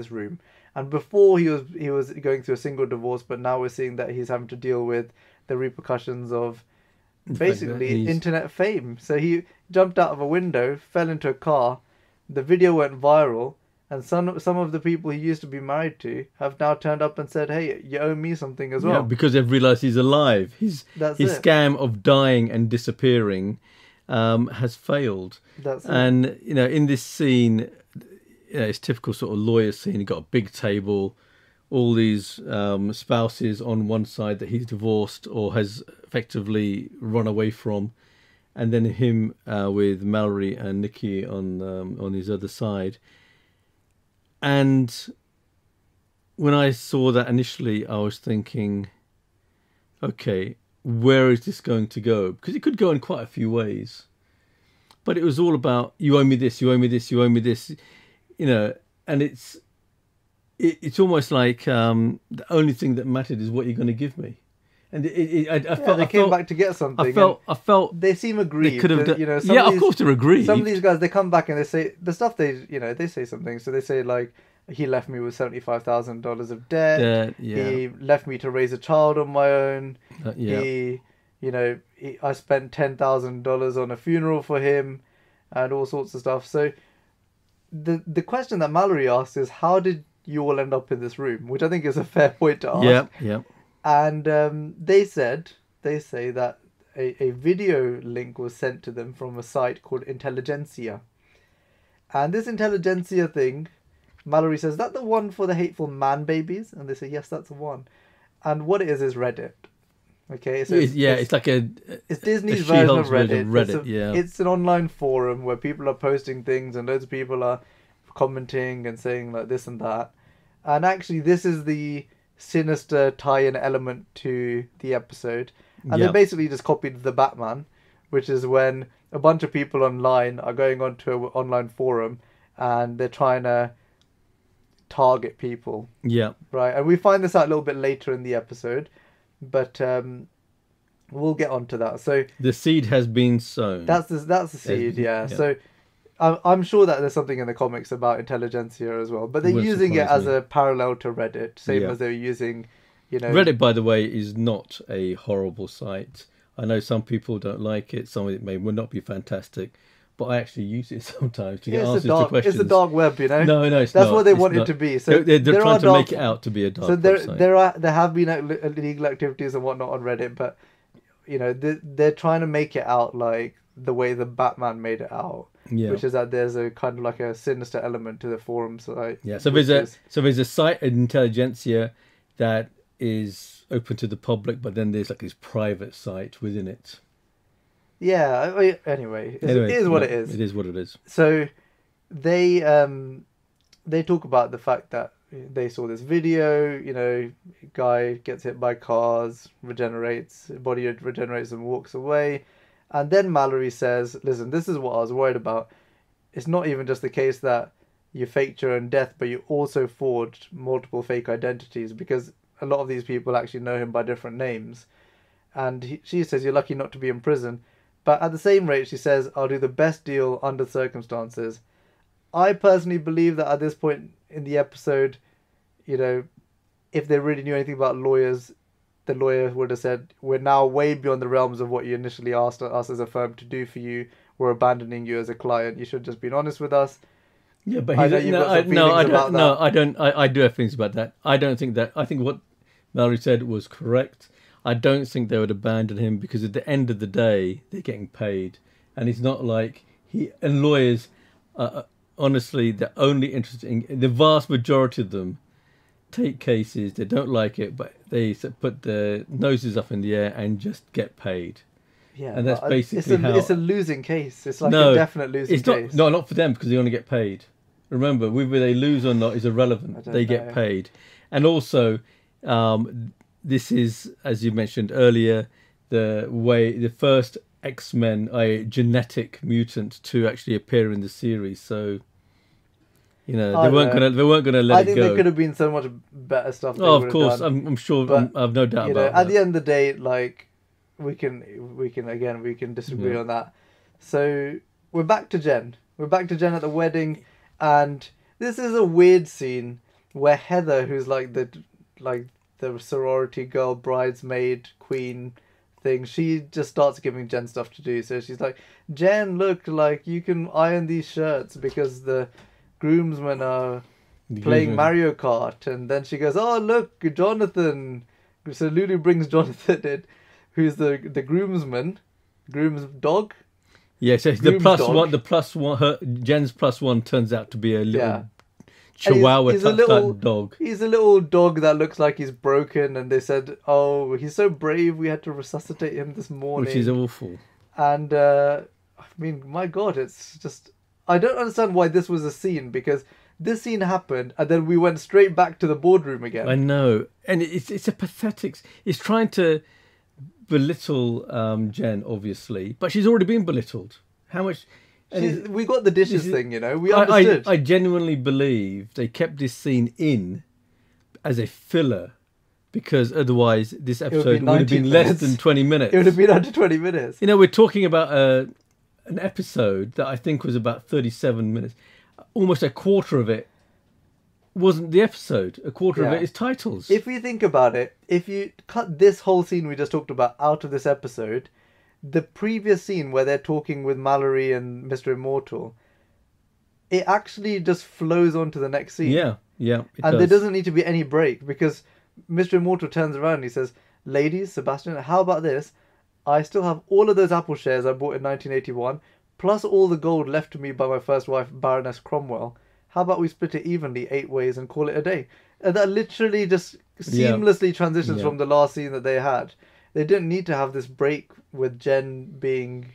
room. And before he was going through a single divorce, but now we're seeing that he's having to deal with the repercussions of basically internet fame. So he jumped out of a window, fell into a car, the video went viral, and some of the people he used to be married to have now turned up and said, "Hey, you owe me something as well." Yeah, because they've realised he's alive. His scam of dying and disappearing has failed. And in this scene, it's typical sort of lawyer scene. You've got a big table, all these spouses on one side that he's divorced or has effectively run away from, and then him with Mallory and Nikki on his other side. And when I saw that initially, I was thinking, okay, where is this going to go? Because it could go in quite a few ways. But it was all about, you owe me this, you owe me this, you owe me this, and it's almost like the only thing that mattered is what you're going to give me. And I felt they came back to get something. I felt they seem aggrieved. They could have of course they're aggrieved. Some of these guys, they come back and they say the stuff they say something. So they say like, he left me with $75,000 of debt. He left me to raise a child on my own. I spent $10,000 on a funeral for him, and all sorts of stuff. So the question that Mallory asked is, how did you all end up in this room? Which I think is a fair point to ask. Yeah. And they say that a video link was sent to them from a site called Intelligentsia. And this Intelligentsia thing, Mallory says, "Is that the one for the hateful man babies?" And they say, "Yes, that's the one." And what it is Reddit. Okay, so it's Disney's version of Reddit. It's an online forum where people are posting things, and loads of people are commenting and saying like this and that. And actually, this is the sinister tie-in element to the episode, and they basically just copied the Batman, which is when a bunch of people online are going onto an online forum and they're trying to target people. Right, and we find this out a little bit later in the episode, but we'll get onto that. So the seed has been sown. That's the seed. Yeah. So I'm sure that there's something in the comics about Intelligentsia as well, but they're using it as a parallel to Reddit, same as they're using, Reddit, by the way, is not a horrible site. I know some people don't like it. Some of it may not be fantastic, but I actually use it sometimes to get answers to questions. It's the dark web, No, it's That's not. what they want it to be. So they're trying to make it out to be a dark website. There have been illegal activities and whatnot on Reddit, but they're trying to make it out like the way the Batman made it out. Which is that there's a kind of like a sinister element to the forum site. So there's a site in Intelligentsia that is open to the public, but then there's like this private site within it. Yeah. Anyway, it is what it is. It is what it is. So they talk about the fact that they saw this video. Guy gets hit by cars, regenerates, body regenerates and walks away, and then Mallory says, "Listen, this is what I was worried about. It's not even just the case that you faked your own death, but you also forged multiple fake identities because a lot of these people actually know him by different names." And she says, "You're lucky not to be in prison." But at the same rate, she says, "I'll do the best deal under circumstances." I personally believe that at this point in the episode, if they really knew anything about lawyers, the lawyer would have said, "We're now way beyond the realms of what you initially asked us as a firm to do for you. We're abandoning you as a client. You should have just been honest with us." Yeah, but I do have feelings about that. I don't think that. I think what Mallory said was correct. I don't think they would abandon him because at the end of the day, they're getting paid. And it's not like and lawyers, honestly, they're only interested in, the vast majority of them take cases, they don't like it, but they put their noses up in the air and just get paid. Yeah, and that's basically it's a losing case. It's like a definite losing case. Not for them because they only get paid. Remember, whether they lose or not is irrelevant. They get paid. And also, this is, as you mentioned earlier, the first X-Men, a genetic mutant to actually appear in the series. So, they weren't gonna let it go. I think there could have been so much better stuff. Of course, I'm sure. But, I've no doubt about that. At the end of the day, like we can disagree on that. So we're back to Jen. We're back to Jen at the wedding, and this is a weird scene where Heather, who's like the sorority girl, bridesmaid, queen thing, she just starts giving Jen stuff to do. So she's like, "Jen, look, like you can iron these shirts because the groomsmen are playing Mario Kart." And then she goes, "Oh, look, Jonathan." So Lulu brings Jonathan in, who's the groomsman, groom's dog. Yeah, so the plus one, Jen's plus one turns out to be a little Chihuahua type dog. He's a little dog that looks like he's broken, and they said, "Oh, he's so brave. We had to resuscitate him this morning," which is awful. And I mean, my God, it's just I don't understand why this was a scene, because this scene happened, and then we went straight back to the boardroom again. I know, and it's a pathetic. It's trying to belittle Jen, obviously, but she's already been belittled. How much? We got the dishes thing, we understood. I genuinely believe they kept this scene in as a filler, because otherwise this episode would have been less than 20 minutes. It would have been under 20 minutes. We're talking about an episode that I think was about 37 minutes. Almost a quarter of it wasn't the episode. A quarter of it is titles. If you think about it, if you cut this whole scene we just talked about out of this episode, the previous scene where they're talking with Mallory and Mr. Immortal, it actually just flows on to the next scene. Yeah. And there doesn't need to be any break, because Mr. Immortal turns around and he says, "Ladies, Sebastian, how about this? I still have all of those Apple shares I bought in 1981, plus all the gold left to me by my first wife, Baroness Cromwell. How about we split it evenly 8 ways and call it a day?" And that literally just seamlessly transitions from the last scene that they had. They didn't need to have this break with Jen being,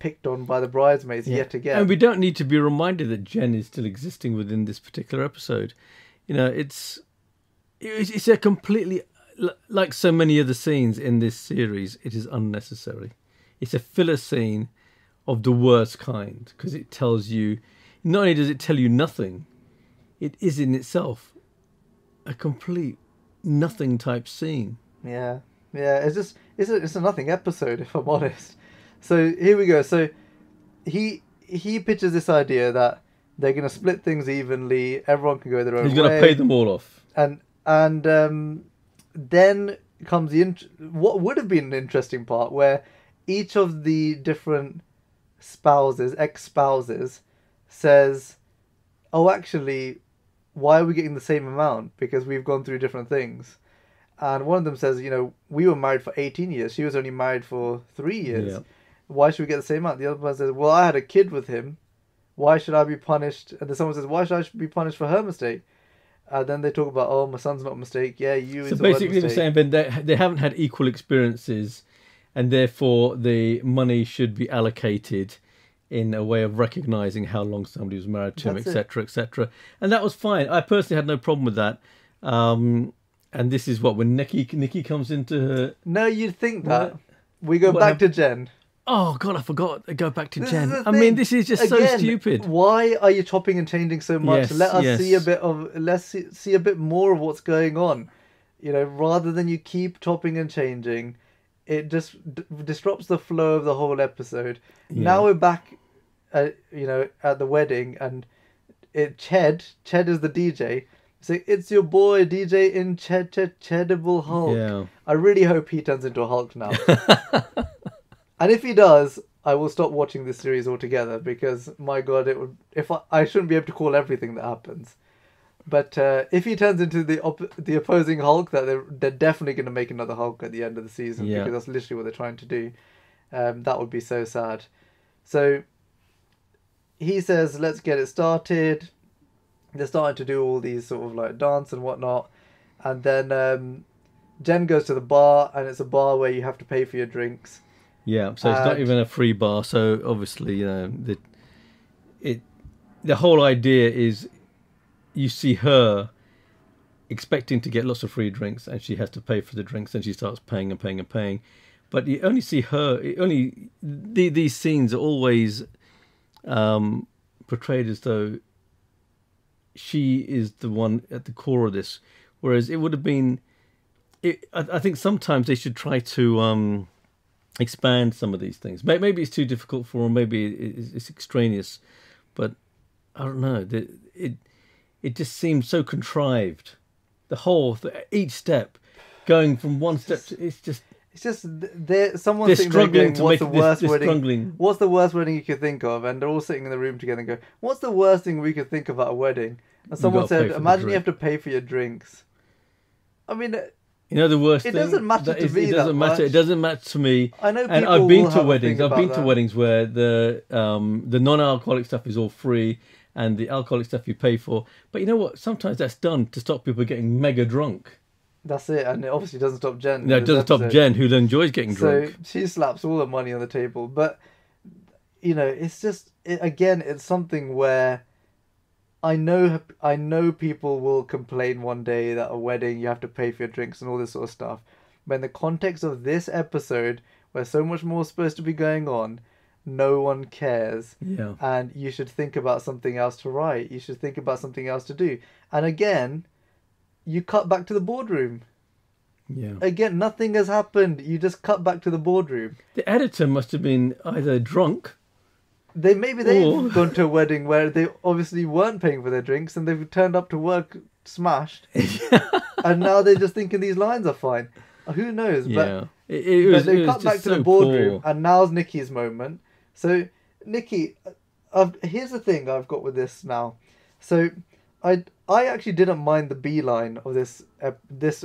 picked on by the bridesmaids yet again. And we don't need to be reminded that Jen is still existing within this particular episode. It's a completely, like so many other scenes in this series, it is unnecessary. It's a filler scene of the worst kind, because it tells you, not only does it tell you nothing, it is in itself a complete nothing type scene. Yeah, it's a nothing episode, if I'm honest. So here we go. So he pitches this idea that they're going to split things evenly. Everyone can go their own way. He's going to pay them all off. And then comes what would have been an interesting part, where each of the different ex-spouses, says, "Oh, actually, why are we getting the same amount? Because we've gone through different things." And one of them says, "We were married for 18 years. She was only married for 3 years. Yeah. Why should we get the same amount?" The other one says, "Well, I had a kid with him. Why should I be punished?" And then someone says, "Why should I be punished for her mistake?" And then they talk about, "Oh, my son's not a mistake. Yeah, you." So basically they're saying they haven't had equal experiences, and therefore the money should be allocated in a way of recognizing how long somebody was married to him, etc., etc. And that was fine. I personally had no problem with that. And this is when Nikki comes into her... No, you'd think that. We go back to Jen. Oh, God, I forgot. Go back to Jen. I mean, this is just so stupid. Why are you chopping and changing so much? Let us see a bit of... Let's see a bit more of what's going on. You know, rather than you keep chopping and changing, it just disrupts the flow of the whole episode. Yeah. Now we're back, at the wedding, and Ched is the DJ. So it's your boy DJ in Chedible Hulk. Yeah. I really hope he turns into a Hulk now. And if he does, I will stop watching this series altogether, because my God, it would. I shouldn't be able to call everything that happens. But if he turns into the opposing Hulk, that they're definitely going to make another Hulk at the end of the season, because that's literally what they're trying to do. That would be so sad. So he says, "Let's get it started." They're starting to do all these sort of like dance and whatnot, and then Jen goes to the bar, and it's a bar where you have to pay for your drinks. Yeah, so it's not even a free bar. So obviously, the whole idea is you see her expecting to get lots of free drinks, and she has to pay for the drinks, and she starts paying and paying and paying. But you only see her. These scenes are always portrayed as though she is the one at the core of this, whereas it would have been. I think sometimes they should try to expand some of these things. Maybe it's too difficult for them. Maybe it's extraneous, but I don't know. It just seems so contrived. Each step, going from one step to it's just someone's sitting there going, what's the worst wedding? What's the worst wedding you could think of? And they're all sitting in the room together and go, what's the worst thing we could think about a wedding? And someone said, imagine you have to pay for your drinks. I mean, the worst thing. It doesn't matter to me. It doesn't matter. It doesn't matter to me. I know. And I've been to weddings. I've been to weddings where the non-alcoholic stuff is all free, and the alcoholic stuff you pay for. But you know what? Sometimes that's done to stop people getting mega drunk. That's it, and it obviously doesn't stop Jen. No, it doesn't stop Jen, who enjoys getting drunk. So she slaps all the money on the table. But, it's just, again, it's something where I know people will complain one day that a wedding, you have to pay for your drinks and all this sort of stuff. But in the context of this episode, where so much more is supposed to be going on, no one cares. Yeah. And you should think about something else to write. You should think about something else to do. And again, you cut back to the boardroom. Yeah. Again, nothing has happened. You just cut back to the boardroom. The editor must have been either drunk. They've gone to a wedding where they obviously weren't paying for their drinks, and they've turned up to work smashed. And now they're just thinking these lines are fine. Who knows? Yeah. But they cut back to the boardroom, and now's Nikki's moment. So, Nikki, here's the thing I've got with this now. So, I actually didn't mind the B line of this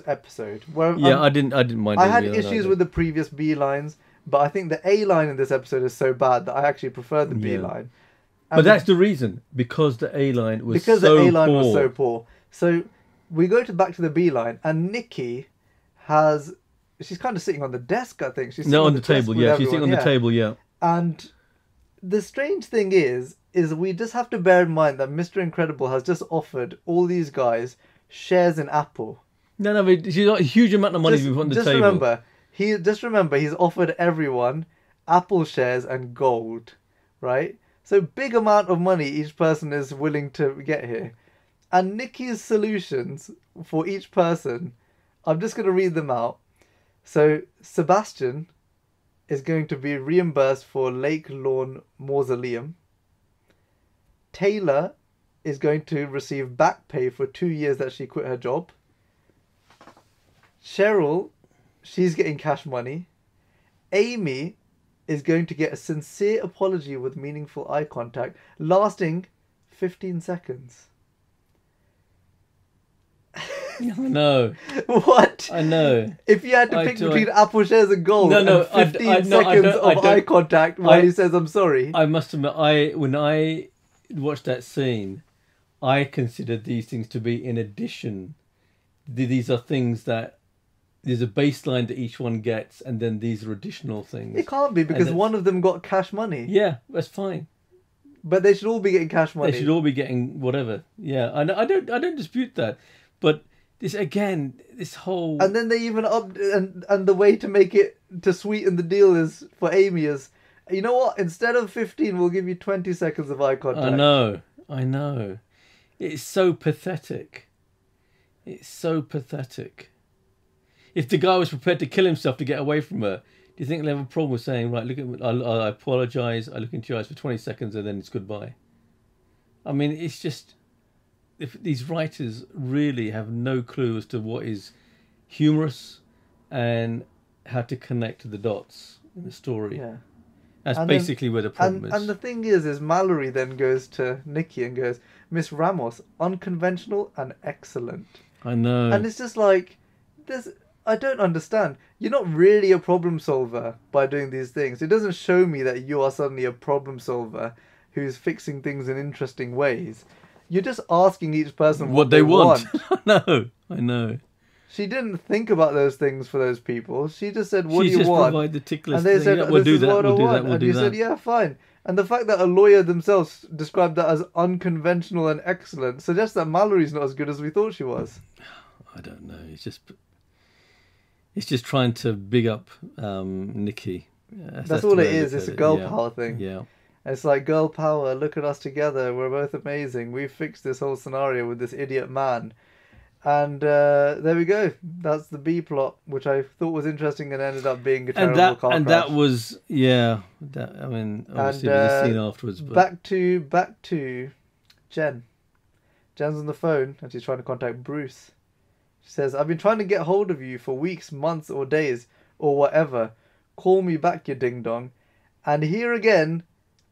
episode. I didn't mind. I had issues with the previous B lines, but I think the A line in this episode is so bad that I actually preferred the B line. But that's the reason, because the A line was so poor. So we go back to the B line, and Nikki she's kind of sitting on the desk. I think she's on the table. Yeah, she's sitting on the table. Yeah, and the strange thing is we just have to bear in mind that Mr. Incredible has just offered all these guys shares in Apple. No, but she's got a huge amount of money to put on the table. Remember, he's offered everyone Apple shares and gold, right? So big amount of money each person is willing to get here. And Nikki's solutions for each person, I'm just going to read them out. So Sebastian is going to be reimbursed for Lake Lawn Mausoleum. Taylor is going to receive back pay for 2 years that she quit her job. Cheryl, she's getting cash money. Amy is going to get a sincere apology with meaningful eye contact, lasting 15 seconds. I know. What? I know. If you had to pick between Apple shares and gold, 15 seconds of eye contact while he says I'm sorry. I must admit, when I watched that scene, I considered these things to be in addition. These are things that there's a baseline that each one gets, and then these are additional things. It can't be, because one of them got cash money. Yeah, that's fine. But they should all be getting cash money. They should all be getting whatever. Yeah, I don't dispute that. But this again, this whole... And then they even upped, and the way to make it, to sweeten the deal is, for Amy is, you know what, instead of 15, we'll give you 20 seconds of eye contact. I know. It's so pathetic. It's so pathetic. If the guy was prepared to kill himself to get away from her, do you think they'll have a problem with saying, right, look at, I apologise, I look into your eyes for 20 seconds and then it's goodbye? I mean, it's just... If these writers really have no clue as to what is humorous and how to connect the dots in the story. Yeah. That's basically where the problem is. And the thing is Mallory then goes to Nikki and goes, Miss Ramos, unconventional and excellent. I know. And it's just like, I don't understand. You're not really a problem solver by doing these things. It doesn't show me that you are suddenly a problem solver who's fixing things in interesting ways. You're just asking each person what they want. I know. She didn't think about those things for those people. She just said, what do you want? She just provided the tick list. And they said, we'll do that, we'll do that. And you said, yeah, fine. And the fact that a lawyer themselves described that as unconventional and excellent suggests that Mallory's not as good as we thought she was. I don't know. It's just trying to big up Nikki. That's all it is. It's a girl power thing. Yeah. It's like, girl power, look at us together. We're both amazing. We've fixed this whole scenario with this idiot man. And there we go. That's the B plot, which I thought was interesting and ended up being a terrible car crash. And that was, I mean, obviously there was a scene afterwards. But... Back to Jen. Jen's on the phone and she's trying to contact Bruce. She says, I've been trying to get hold of you for weeks, months or days or whatever. Call me back, you ding-dong. And here again...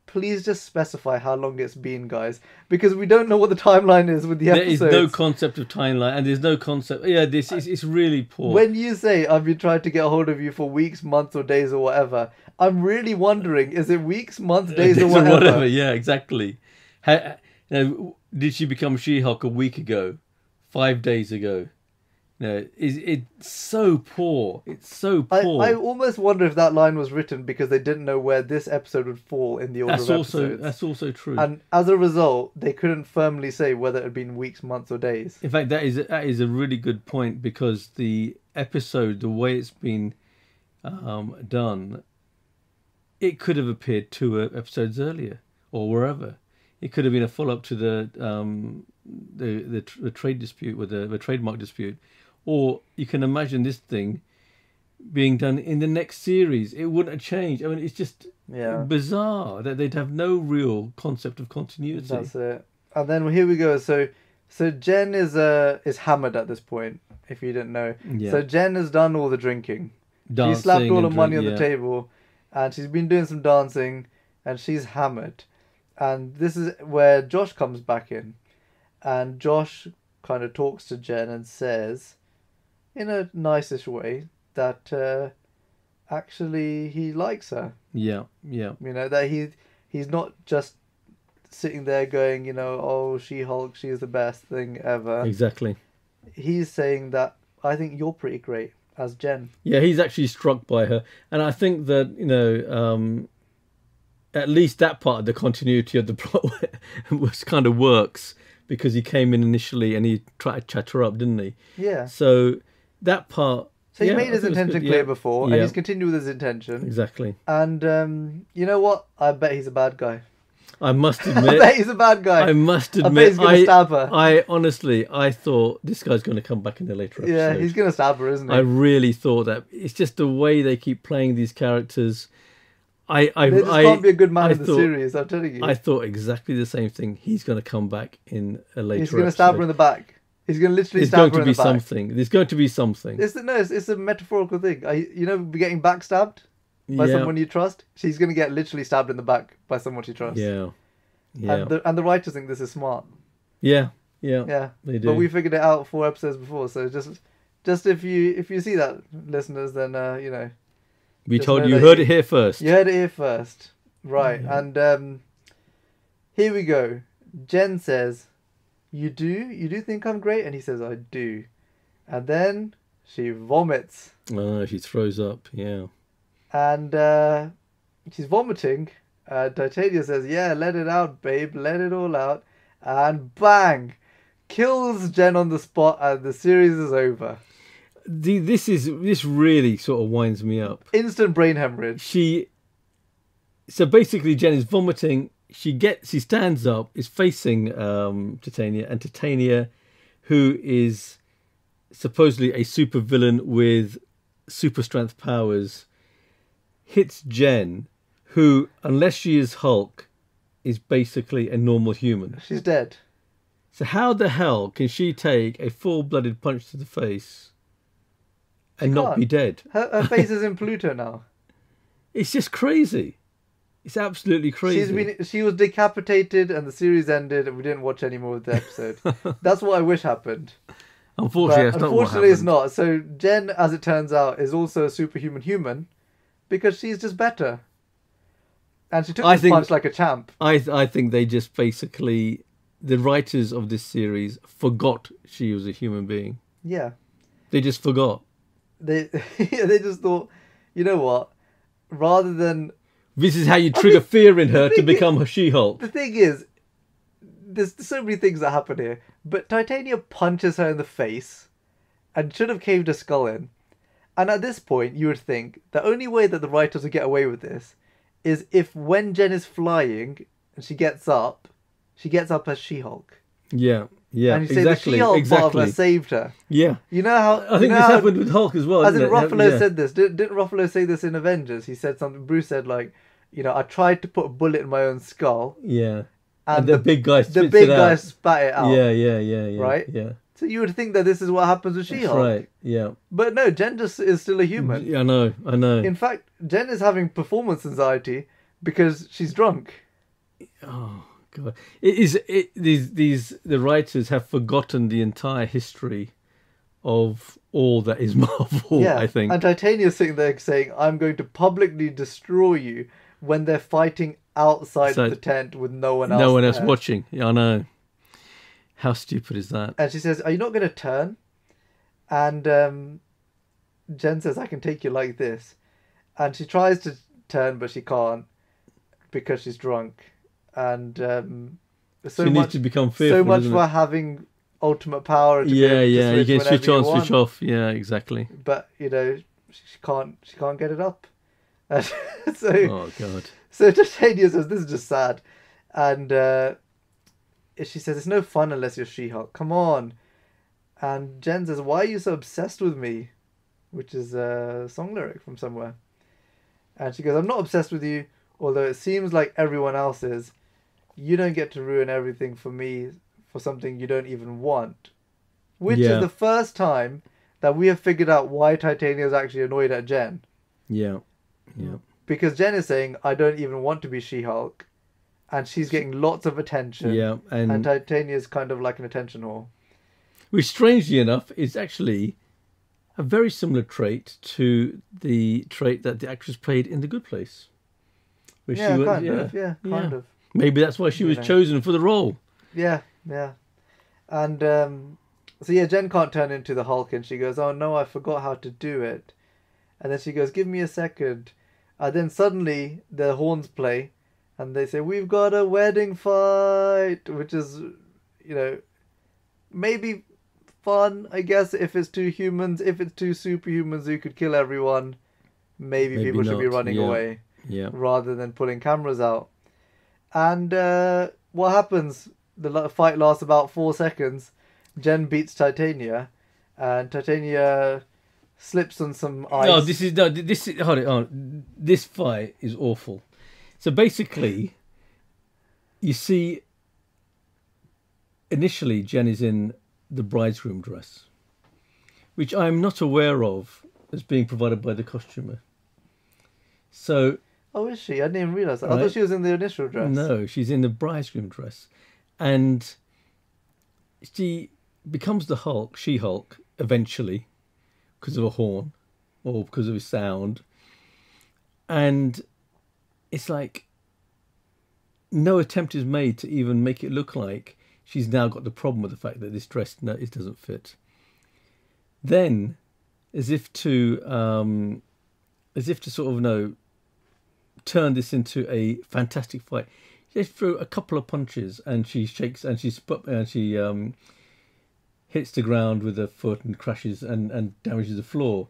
Please just specify how long it's been, guys, because we don't know what the timeline is with the episodes. There is no concept of timeline, and there's no concept. Yeah, it's really poor. When you say I've been trying to get a hold of you for weeks, months, or days, or whatever, I'm really wondering: is it weeks, months, days, or whatever? Yeah, exactly. Did she become She-Hulk a week ago, 5 days ago? No, it's so poor. It's so poor. I almost wonder if that line was written because they didn't know where this episode would fall in the order of episodes. That's also true. And as a result, they couldn't firmly say whether it had been weeks, months, or days. In fact, that is a really good point, because the episode, the way it's been done, it could have appeared 2 episodes earlier or wherever. It could have been a follow-up to the trade dispute, with the trademark dispute. Or you can imagine this thing being done in the next series. It wouldn't have changed. I mean, it's just bizarre that they'd have no real concept of continuity. That's it. And then here we go. So Jen is hammered at this point, if you didn't know. Yeah. So Jen has done all the drinking. Dancing, she slapped all the money on the table, and she's been doing some dancing, and she's hammered. And this is where Josh comes back in. And Josh kind of talks to Jen and says, in a nice-ish way, that actually he likes her. Yeah. You know, that he's not just sitting there going, you know, oh, She-Hulk, she's the best thing ever. Exactly. He's saying that, I think you're pretty great as Jen. Yeah, he's actually struck by her. And I think that, you know, at least that part of the continuity of the plot was kind of works, because he came in initially and he tried to chat her up, didn't he? Yeah. So that part... So he made his intention clear before, and he's continued with his intention. Exactly. And you know what? I bet he's a bad guy. I must admit... I bet he's a bad guy. I must admit... I bet he's going to stab her. I thought this guy's going to come back in a later episode. Yeah, he's going to stab her, isn't he? I really thought that. It's just the way they keep playing these characters... There just can't be a good man in the series, I'm telling you. I thought exactly the same thing. He's going to come back in a later episode. He's going to stab her in the back. He's going to literally stab her in the back. There's going to be something. It's a metaphorical thing. You know, getting backstabbed by someone you trust? She's going to get literally stabbed in the back by someone she trusts. Yeah. And the writers think this is smart. Yeah. They do. But we figured it out 4 episodes before, so just if you see that, listeners, then, you know... We told you heard it here first. You heard it here first. Right. Yeah. And here we go. Jen says, You do think I'm great? And he says, I do. And then She vomits. She throws up, yeah. And she's vomiting. Titania says, yeah, let it out, babe. Let it all out. And bang! Kills Jen on the spot, and the series is over. This really sort of winds me up. Instant brain hemorrhage. So basically, Jen is vomiting. She stands up, is facing Titania, and Titania, who is supposedly a supervillain with super strength powers, hits Jen, who, unless she is Hulk, is basically a normal human. She's dead. So how the hell can she take a full-blooded punch to the face and not be dead? Her face is in Pluto now. It's just crazy. It's absolutely crazy. She was decapitated and the series ended and we didn't watch any more of the episode. That's what I wish happened. Unfortunately, it's not. So Jen, as it turns out, is also a superhuman human because she's just better. And she took this punch like a champ. I think they just basically, the writers of this series forgot she was a human being. Yeah. They just forgot. They just thought, you know what? Rather than... This is how you trigger fear in her to become a She-Hulk. The thing is, there's so many things that happen here. But Titania punches her in the face and should have caved her skull in. And at this point, you would think the only way that the writers would get away with this is if when Jen is flying and she gets up as She-Hulk. Yeah, yeah, and you say the She-Hulk butler saved her. Yeah. You know how... I think this happened with Hulk as well, As in Ruffalo said this. Didn't Ruffalo say this in Avengers? He said something... Bruce said, like, you know, I tried to put a bullet in my own skull. Yeah. And the big guy spat it out. Yeah. Right? Yeah. So you would think that this is what happens with She-Hulk. That's right, yeah. But no, Jen just is still a human. Yeah, I know. In fact, Jen is having performance anxiety because she's drunk. Oh, God. The writers have forgotten the entire history of all that is Marvel, I think. And Titania's sitting there saying, I'm going to publicly destroy you when they're fighting outside of the tent with no one else. No one else watching. Yeah, I know. How stupid is that? And she says, are you not going to turn? And Jen says, I can take you like this. And she tries to turn, but she can't because she's drunk. And she needs to become fearful. So much for having ultimate power. You can switch on, switch off. Yeah, exactly. But, you know, she can't get it up. Oh, God. So Titania says, this is just sad. And she says, it's no fun unless you're She-Hulk. Come on. And Jen says, why are you so obsessed with me? Which is a song lyric from somewhere. And she goes, I'm not obsessed with you, although it seems like everyone else is. You don't get to ruin everything for me for something you don't even want. Which is the first time that we have figured out why Titania is actually annoyed at Jen. Yeah. Because Jen is saying, I don't even want to be She-Hulk. And she's getting lots of attention. Yeah, and Titania is kind of like an attention whore. Which, strangely enough, is actually a very similar trait to the trait that the actress played in The Good Place. Kind of. Maybe that's why she was chosen for the role. Yeah. And Jen can't turn into the Hulk, and she goes, oh no, I forgot how to do it. And then she goes, give me a second. And then suddenly the horns play. And they say, we've got a wedding fight, which is, you know, maybe fun, I guess, if it's two humans. If it's two superhumans who could kill everyone, maybe people should be running away rather than pulling cameras out. And what happens? The fight lasts about 4 seconds. Jen beats Titania, and Titania slips on some ice. Hold on. This fight is awful. So basically, you see, initially Jen is in the bridegroom dress, which I'm not aware of as being provided by the costumer. So... Oh, is she? I didn't even realise that. Right? I thought she was in the initial dress. No, she's in the bridegroom dress. And she becomes the Hulk, She-Hulk, eventually, because of a horn or because of his sound. And... it's like no attempt is made to even make it look like she's now got the problem with the fact that this dress it doesn't fit. Then as if to sort of turn this into a fantastic fight. She threw a couple of punches and she shakes and she hits the ground with her foot and crashes and damages the floor.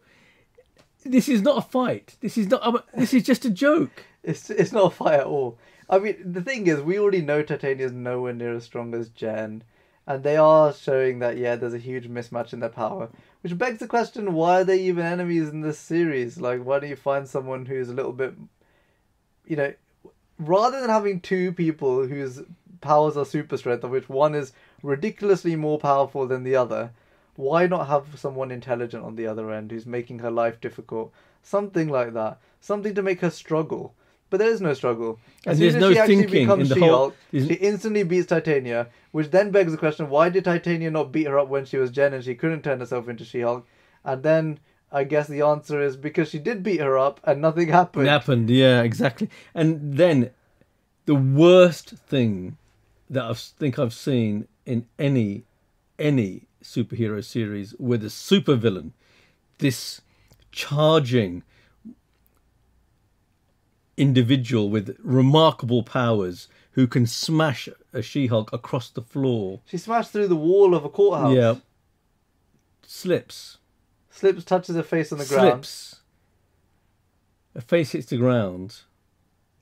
This is not a fight. This is not. This is just a joke. It's not a fight at all. I mean, the thing is, we already know Titania's nowhere near as strong as Jen, and they are showing that there's a huge mismatch in their power, which begs the question: why are they even enemies in this series? Like, why don't you find someone who's a little bit, rather than having two people whose powers are super strength, of which one is ridiculously more powerful than the other, why not have someone intelligent on the other end who's making her life difficult? Something like that. Something to make her struggle. But there is no struggle. As soon as she actually becomes She-Hulk, she instantly beats Titania, which then begs the question, why did Titania not beat her up when she was Jen and she couldn't turn herself into She-Hulk? And then I guess the answer is because she did beat her up and nothing happened. Yeah, exactly. And then the worst thing that I think I've seen in any superhero series with a supervillain, this charging individual with remarkable powers who can smash a She-Hulk across the floor. She smashed through the wall of a courthouse. Yeah. Slips, touches her face on the ground. Her face hits the ground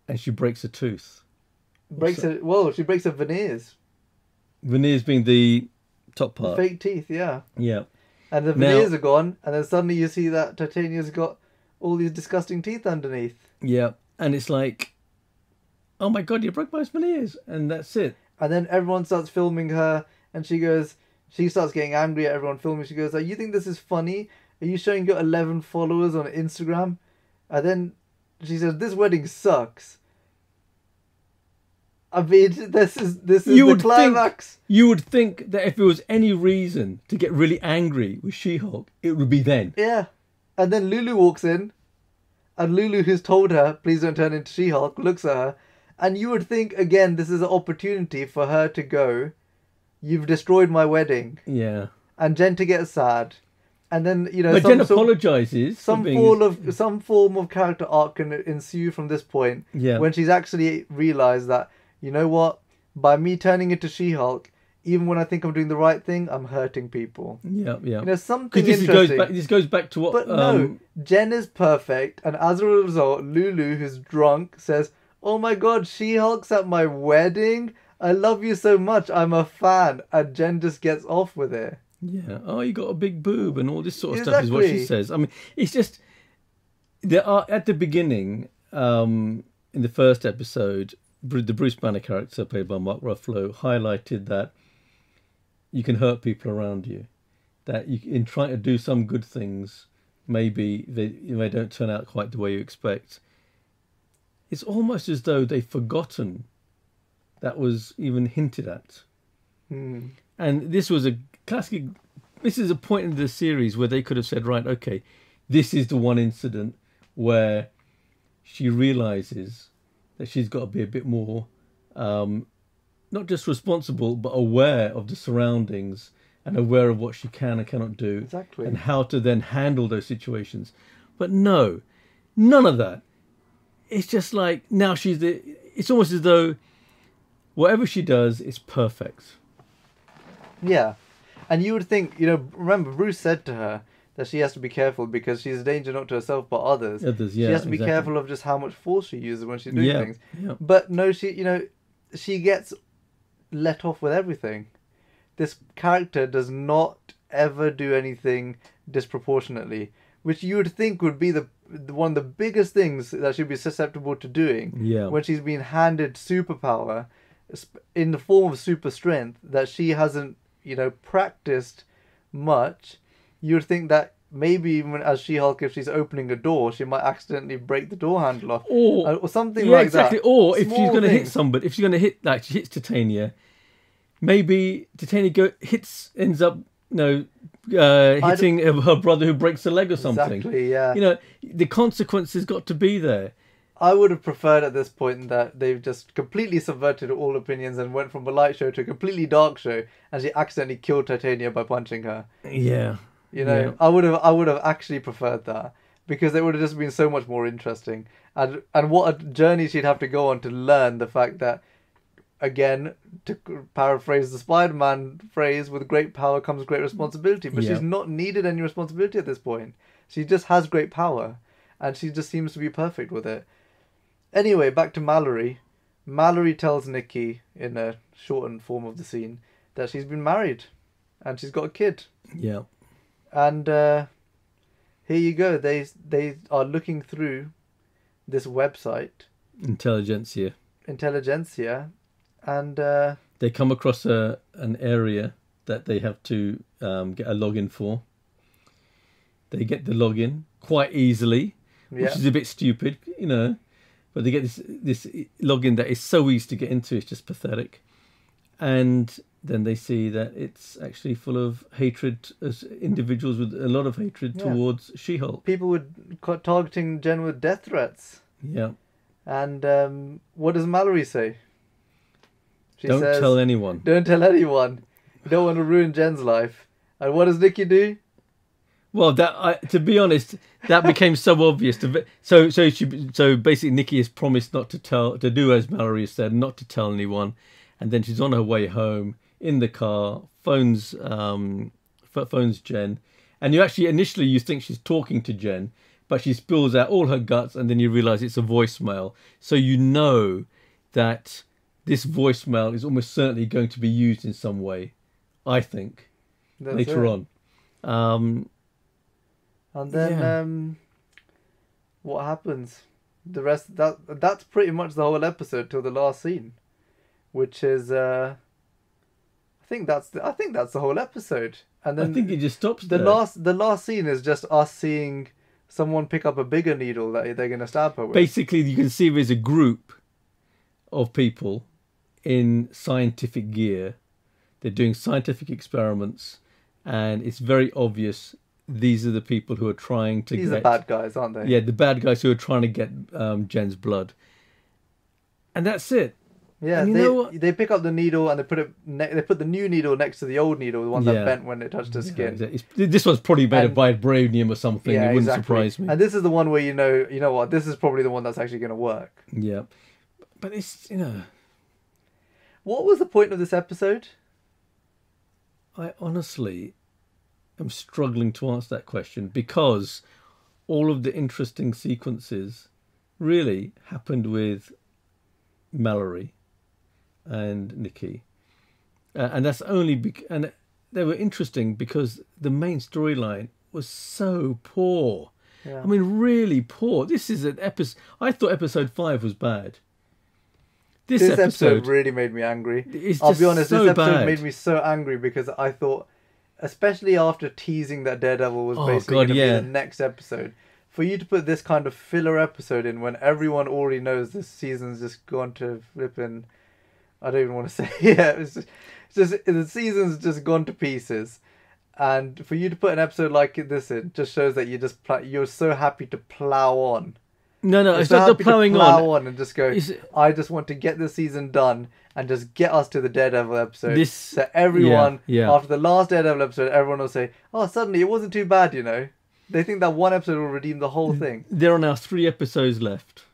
and she breaks a tooth. She breaks her veneers. Veneers being the top part. The fake teeth, yeah. Yeah. And the veneers are gone, and then suddenly you see that Titania's got all these disgusting teeth underneath. Yeah. And it's like, oh my God, you broke my veneers. And that's it. And then everyone starts filming her, and she starts getting angry at everyone filming. She goes, you think this is funny? Are you showing your 11 followers on Instagram? And then she says, this wedding sucks. I mean, this is the climax. You would think that if there was any reason to get really angry with She-Hulk, it would be then. Yeah. And then Lulu walks in, and Lulu, who's told her, please don't turn into She-Hulk, looks at her, and you would think, again, this is an opportunity for her to go, you've destroyed my wedding. Yeah. And Jen to get sad. And then, but Jen apologizes. Some form of character arc can ensue from this point. Yeah. When she's actually realised that, you know what? By me turning into She-Hulk, even when I think I'm doing the right thing, I'm hurting people. Yeah. Something interesting. This goes back to what... But no, Jen is perfect, and as a result, Lulu, who's drunk, says, oh my God, She-Hulk's at my wedding? I love you so much, I'm a fan. And Jen just gets off with it. Yeah. Oh, you got a big boob and all this sort of stuff is what she says. I mean, it's just... There are, at the beginning, in the first episode... The Bruce Banner character, played by Mark Ruffalo, highlighted that you can hurt people around you. That in trying to do some good things, maybe they don't turn out quite the way you expect. It's almost as though they've forgotten that was even hinted at. And this was a classic... This is a point in the series where they could have said, right, okay, this is the one incident where she realises that she's got to be a bit more, not just responsible, but aware of the surroundings and aware of what she can and cannot do. Exactly. And how to then handle those situations. But no, none of that. It's just like, now it's almost as though whatever she does is perfect. Yeah. And you would think, remember Bruce said to her that she has to be careful because she's a danger not to herself but others. She has to be careful of just how much force she uses when she's doing things. Yeah. But no, she gets let off with everything. This character does not ever do anything disproportionately, which you would think would be the one of the biggest things that she'd be susceptible to doing. Yeah. When she's been handed superpower in the form of super strength that she hasn't, practiced much. You would think that maybe even as She-Hulk, if she's opening a door, she might accidentally break the door handle off, or something like exactly. that. Or if she's going to hit somebody, if she's going to hit, like she hits Titania, maybe Titania ends up, hitting her brother who breaks a leg or something. Exactly. Yeah. The consequences got to be there. I would have preferred at this point that they've just completely subverted all opinions and went from a light show to a completely dark show, and she accidentally killed Titania by punching her. Yeah. You know, Yeah. I would have actually preferred that, because it would have just been so much more interesting. And what a journey she'd have to go on to learn the fact that, again, to paraphrase the Spider-Man phrase, with great power comes great responsibility. But Yeah. she's not needed any responsibility at this point. She just has great power, and she just seems to be perfect with it. Anyway, back to Mallory. Mallory tells Nikki, in a shortened form of the scene, that she's been married and she's got a kid. Yeah. And here you go. They are looking through this website, Intelligentsia, and they come across an area that they have to get a login for. They get the login quite easily, which is a bit stupid, you know. But they get this login that is so easy to get into, it's just pathetic. And then they see that it's actually full of hatred, as individuals with a lot of hatred towards She-Hulk. People were targeting Jen with death threats. Yeah. And what does Mallory say? She Don't says, tell anyone. Don't tell anyone. You don't want to ruin Jen's life. And what does Nikki do? Well, to be honest, that became so obvious. So basically, Nikki has promised not to do as Mallory has said, not to tell anyone, and then she's on her way home in the car, phones Jen, and initially you think she's talking to Jen, but she spills out all her guts, and then you realise it's a voicemail. So you know that this voicemail is almost certainly going to be used in some way, I think, later on. And then what happens? The rest that's pretty much the whole episode till the last scene, which is I think that's the whole episode. And then I think it just stops the there. The last scene is just us seeing someone pick up a bigger needle that they're going to stab her with. Basically, you can see there's a group of people in scientific gear. They're doing scientific experiments, and it's very obvious these are the people who are trying to These are bad guys, aren't they? Yeah, the bad guys who are trying to get Jen's blood. And that's it. Yeah, they pick up the needle and they put the new needle next to the old needle, the one that bent when it touched her skin. This one's probably made by vibranium or something. It wouldn't surprise me. And this is the one where you know what, this is probably the one that's actually going to work. Yeah. But it's, What was the point of this episode? I honestly am struggling to answer that question, because all of the interesting sequences really happened with Mallory and Nikki, and that's only and they were interesting because the main storyline was so poor. I mean, really poor. This is an episode. I thought episode 5 was bad. This episode really made me angry. I'll be honest, so this episode bad. made me so angry because I thought, especially after teasing that Daredevil was basically going to be the next episode, for you to put this kind of filler episode in when everyone already knows this season's just gone to flipping, I don't even want to say, it's just the season's just gone to pieces, and for you to put an episode like this in just shows that you're so happy to plow on. No, it's not the ploughing on and just go, I just want to get this season done and just get us to the Daredevil episode. So everyone, after the last Daredevil episode, everyone will say, oh, suddenly it wasn't too bad, They think that one episode will redeem the whole thing. There are now 3 episodes left,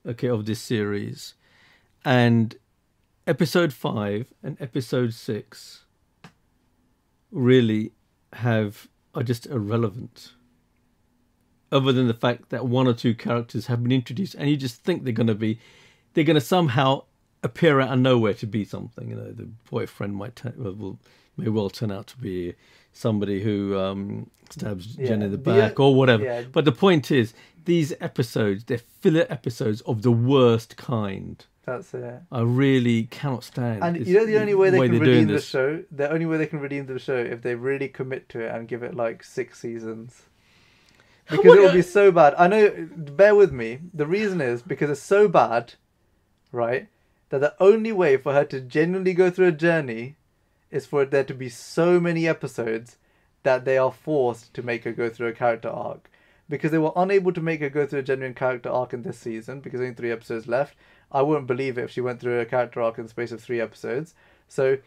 of this series. And episode 5 and episode 6 really are just irrelevant. Other than the fact that 1 or 2 characters have been introduced, and you just think they're going to somehow appear out of nowhere to be something. The boyfriend may well turn out to be somebody who stabs Jen in the back or whatever. Yeah. But the point is, these episodes, they're filler episodes of the worst kind. That's it. I really cannot stand. And the only way they can redeem the show, if they really commit to it and give it like 6 seasons. Because it will be so bad. I know, bear with me. The reason is because it's so bad, right, that the only way for her to genuinely go through a journey is for there to be so many episodes that they are forced to make her go through a character arc. Because they were unable to make her go through a genuine character arc in this season, because only 3 episodes left. I wouldn't believe it if she went through a character arc in the space of 3 episodes. So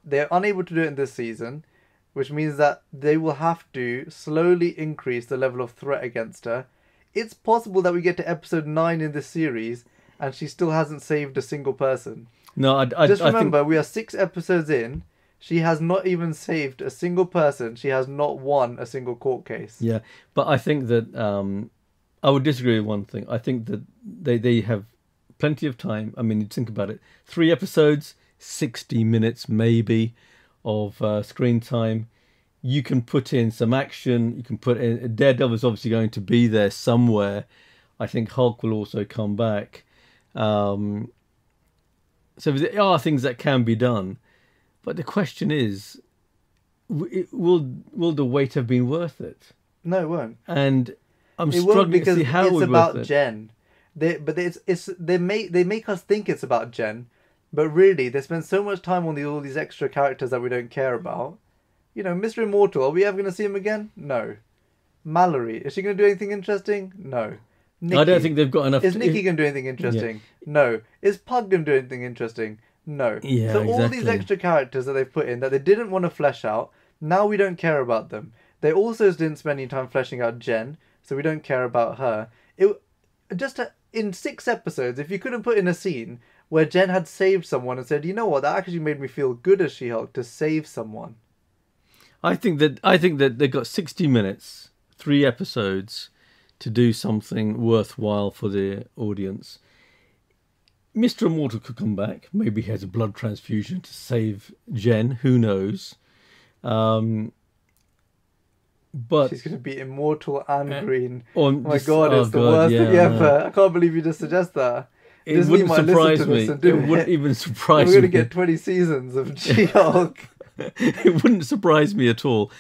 they're unable to do it in this season. which means that they will have to slowly increase the level of threat against her. It's possible that we get to episode 9 in this series and she still hasn't saved a single person. No, Just remember, we are 6 episodes in. She has not even saved a single person. She has not won a single court case. Yeah, but I think that I would disagree with one thing. I think that they have plenty of time. I mean, you think about it. 3 episodes, 60 minutes maybe of screen time. You can put in some action. You can put in... Daredevil is obviously going to be there somewhere. I think Hulk will also come back. So there are things that can be done. But the question is, will the wait have been worth it? No, it won't. And I'm struggling to see how it's it about worth it. Jen. They make us think it's about Jen, but really they spend so much time on all these extra characters that we don't care about. You know, Mr. Immortal, are we ever going to see him again? No. Mallory, is she going to do anything interesting? No. Nikki, I don't think they've got enough. Is Nikki going to do anything interesting? Yeah. No. Is Pug going to do anything interesting? No. Yeah, so exactly. All these extra characters that they've put in that they didn't want to flesh out, now we don't care about them. They also didn't spend any time fleshing out Jen, so we don't care about her. In 6 episodes, if you couldn't put in a scene where Jen had saved someone and said, you know what, that actually made me feel good as She-Hulk to save someone. I think that they got 60 minutes, 3 episodes, to do something worthwhile for the audience. Mr. Immortal could come back. Maybe he has a blood transfusion to save Jen. Who knows? But she's going to be immortal and green. Oh my God, it's the worst thing ever. I can't believe you just suggest that. It wouldn't surprise me. It wouldn't even surprise me. We're going to get 20 seasons of She-Hulk. It wouldn't surprise me at all.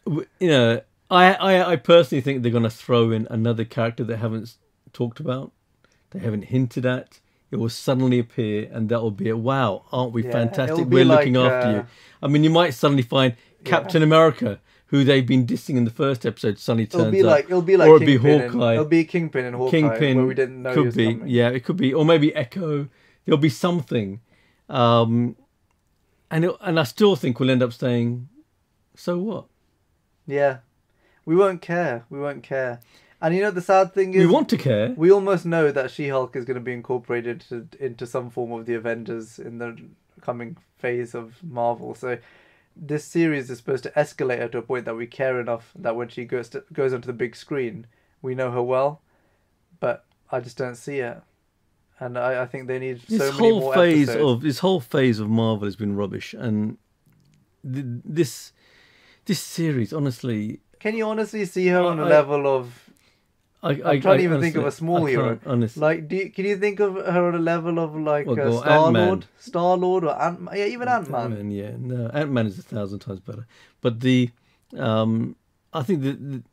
You know, I personally think they're going to throw in another character they haven't talked about, they haven't hinted at. It will suddenly appear, and that will be wow, aren't we fantastic? We're looking after you. I mean, you might suddenly find Captain America, who they've been dissing in the first episode, suddenly turns up. It'll be like or Kingpin. It'll be Hawkeye. It'll be Kingpin and Hawkeye, where we didn't know he was coming. Yeah, it could be. Or maybe Echo. There'll be something. And I still think we'll end up saying, so what? Yeah. We won't care. And you know the sad thing is... We want to care. We almost know that She-Hulk is going to be incorporated into some form of the Avengers in the coming phase of Marvel. So this series is supposed to escalate her to a point that we care enough that when she goes onto the big screen, we know her well. But I just don't see it. And I think they need so many more episodes. This whole phase of Marvel has been rubbish. And this series, honestly... Can you honestly see her on a level of... I'm trying to even think of a small hero. Honestly. Like, can you think of her on a level of like Star-Lord or Ant-Man? Yeah, even Ant-Man. Ant-Man, yeah, no, Ant-Man is 1,000 times better. But I think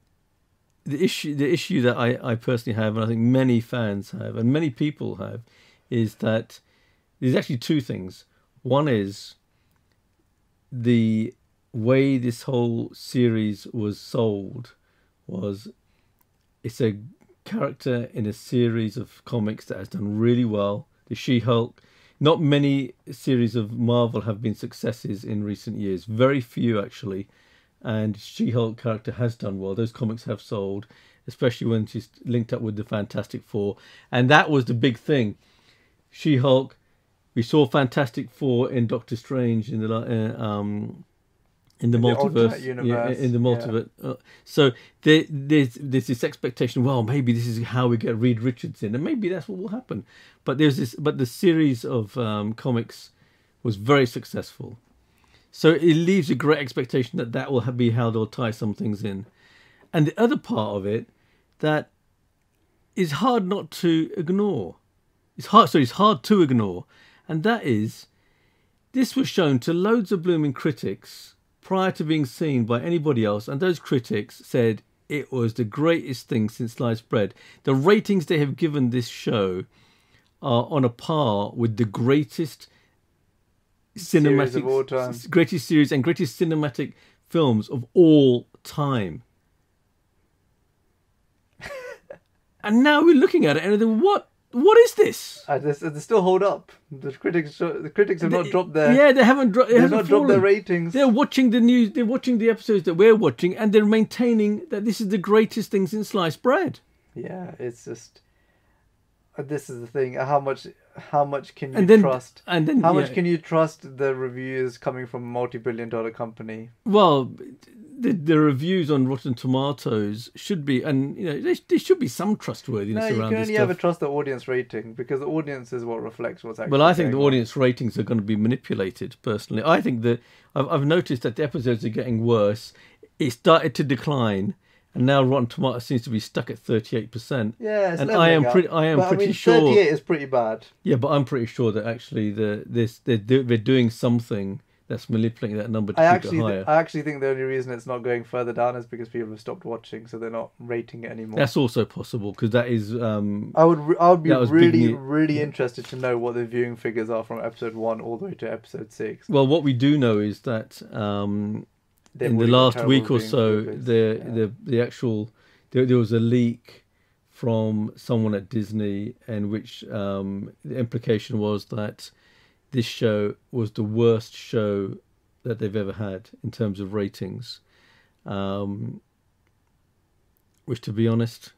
the issue that I personally have, and I think many fans have, and many people have, is that there's actually 2 things. One is the way this whole series was sold was. It's a character in a series of comics that has done really well. The She-Hulk. Not many series of Marvel have been successes in recent years. Very few, actually. And She-Hulk character has done well. Those comics have sold, especially when she's linked up with the Fantastic Four. And that was the big thing. She-Hulk. We saw Fantastic Four in Doctor Strange in the multiverse, in the multiverse. Yeah. So there's this expectation. Well, maybe this is how we get Reed Richards in, and maybe that's what will happen. But the series of comics was very successful, so it leaves a great expectation that will be how they'll tie some things in. And the other part of it that is hard not to ignore. It's hard to ignore, and that is this was shown to loads of blooming critics prior to being seen by anybody else, and those critics said it was the greatest thing since sliced bread. The ratings they have given this show are on a par with the greatest greatest series and greatest cinematic films of all time. And now we're looking at it and thinking, What is this? They still hold up. The critics have not dropped their. Yeah, they haven't. They've not dropped their ratings. They're watching the news. They're watching the episodes that we're watching, and they're maintaining that this is the greatest thing since sliced bread. Yeah, it's just. This is the thing. How much can you trust? And then how much can you trust the reviews coming from a multi-billion-dollar company? Well, the reviews on Rotten Tomatoes should be, and there should be some trustworthiness around this stuff. No, you can only ever trust the audience rating, because the audience is what reflects what's actually. Well, I think the audience ratings are going to be manipulated. Personally, I think that I've noticed that the episodes are getting worse. It started to decline. And now Rotten Tomatoes seems to be stuck at 38%. Yeah, it's and I am pretty sure 38 is pretty bad. Yeah, but I'm pretty sure that actually they're doing something that's manipulating that number to keep it higher. I actually think the only reason it's not going further down is because people have stopped watching, so they're not rating it anymore. That's also possible, because that is. I would be really interested to know what the viewing figures are from episode 1 all the way to episode 6. Well, what we do know is that. In the last week or so, there was a leak from someone at Disney, in which the implication was that this show was the worst show that they've ever had in terms of ratings. Which, to be honest,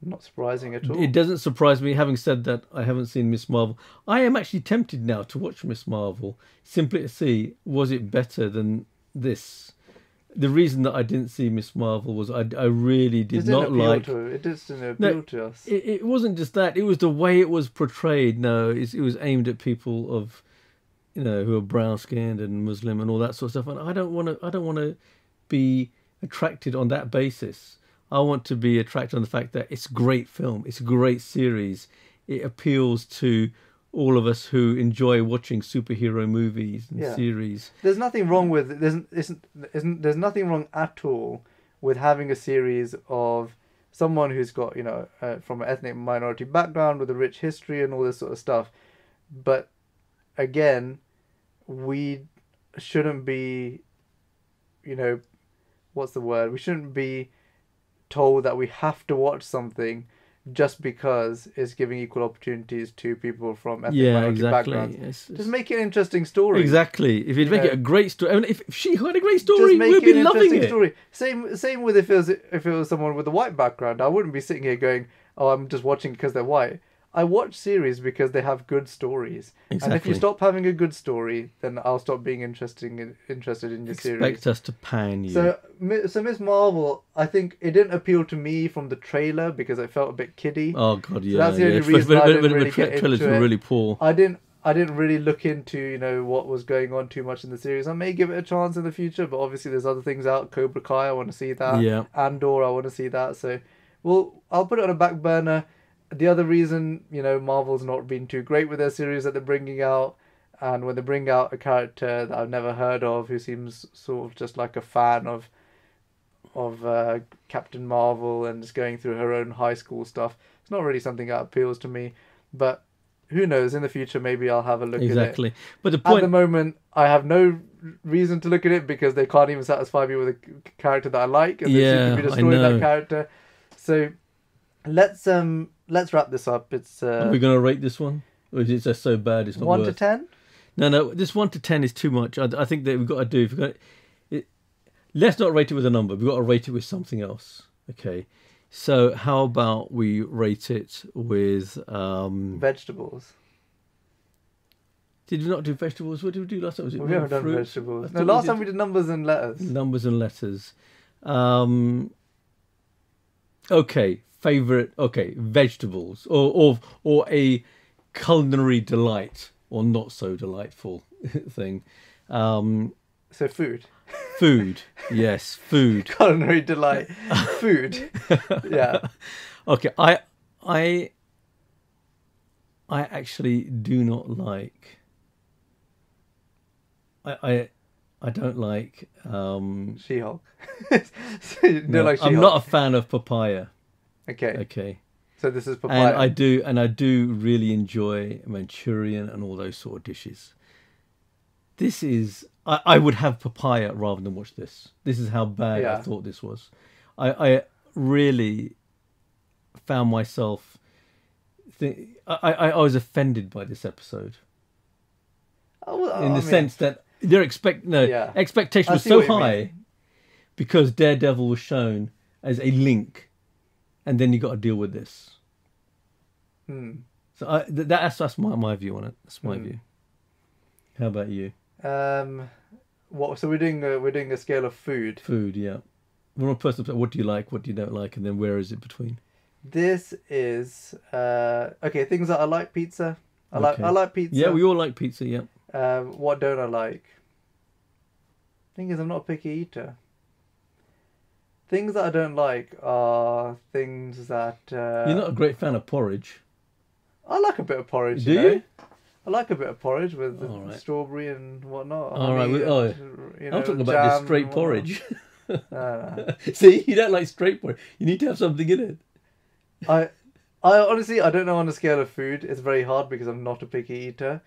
not surprising at all. It doesn't surprise me. Having said that, I haven't seen Miss Marvel. I am actually tempted now to watch Miss Marvel, simply to see, was it better than this. The reason that I didn't see Miss Marvel was I really did not like. It didn't appeal to us. It wasn't just that. It was the way it was portrayed. No, it was aimed at people of, who are brown skinned and Muslim and all that sort of stuff. And I don't want to be attracted on that basis. I want to be attracted on the fact that it's a great film. It's a great series. It appeals to all of us who enjoy watching superhero movies and series. There's nothing wrong with there's nothing wrong at all with having a series of someone who's got from an ethnic minority background with a rich history and all this sort of stuff. But again, we shouldn't be, what's the word? We shouldn't be told that we have to watch something just because it's giving equal opportunities to people from ethnic minority backgrounds. Just make it an interesting story. Exactly. If you'd make it a great story, I mean, if she had a great story, we'd be loving it. Story. Same with if it was someone with a white background. I wouldn't be sitting here going, "Oh, I'm just watching because they're white." I watch series because they have good stories. Exactly. And if you stop having a good story, then I'll stop being interested in your series. Expect us to pan you. So Miss Marvel, I think it didn't appeal to me from the trailer because it felt a bit kiddie. Oh God, yeah. So that's the only reason I didn't really get into it. Were really poor. I didn't really look into what was going on too much in the series. I may give it a chance in the future, but obviously there's other things out. Cobra Kai, I want to see that. Yeah. Andor, I want to see that. So, I'll put it on a back burner. The other reason, Marvel's not been too great with their series that they're bringing out, and when they bring out a character that I've never heard of, who seems sort of just like a fan of Captain Marvel and just going through her own high school stuff, it's not really something that appeals to me. But who knows? In the future, maybe I'll have a look at it. Exactly. But at the moment, I have no reason to look at it because they can't even satisfy me with a character that I like, and they seem to be destroying that character. So let's wrap this up. Are we going to rate this one? Or is it just so bad it's not 1 worth? to 10? No, this 1 to 10 is too much. I think that we've got to do... let's not rate it with a number. We've got to rate it with something else. Okay. So how about we rate it with... vegetables. Did we not do vegetables? What did we do last time? We haven't done vegetables. No, last time we did numbers and letters. Numbers and letters. Okay. Favorite, vegetables or a culinary delight or not so delightful thing. So food. Food, yes, food. Culinary delight, food. Yeah. Okay, I actually do not like. I don't like. She-Hulk. So you don't like She-Hulk. I'm not a fan of papaya. Okay. So this is papaya. And I do really enjoy Manchurian and all those sort of dishes. This is I would have papaya rather than watch this. This is how bad I thought this was. I really found myself I was offended by this episode. In the I sense that their expectation was so high because Daredevil was shown as a link, and then you got to deal with this. So that's my view on it. That's my view. How about you? What? So we're doing a scale of food. Food, yeah. We're on personal. What do you like? What do you don't like? And then where is it between? This is okay. Things that I like: pizza. I like pizza. Yeah, we all like pizza. Yeah. What don't I like? Thing is, I'm not a picky eater. Things that I don't like are things that... You're not a great fan of porridge. I like a bit of porridge, Do you? I like a bit of porridge with strawberry and whatnot. I'm talking about just straight porridge. See, you don't like straight porridge. You need to have something in it. I honestly, I don't know on a scale of food. It's very hard because I'm not a picky eater.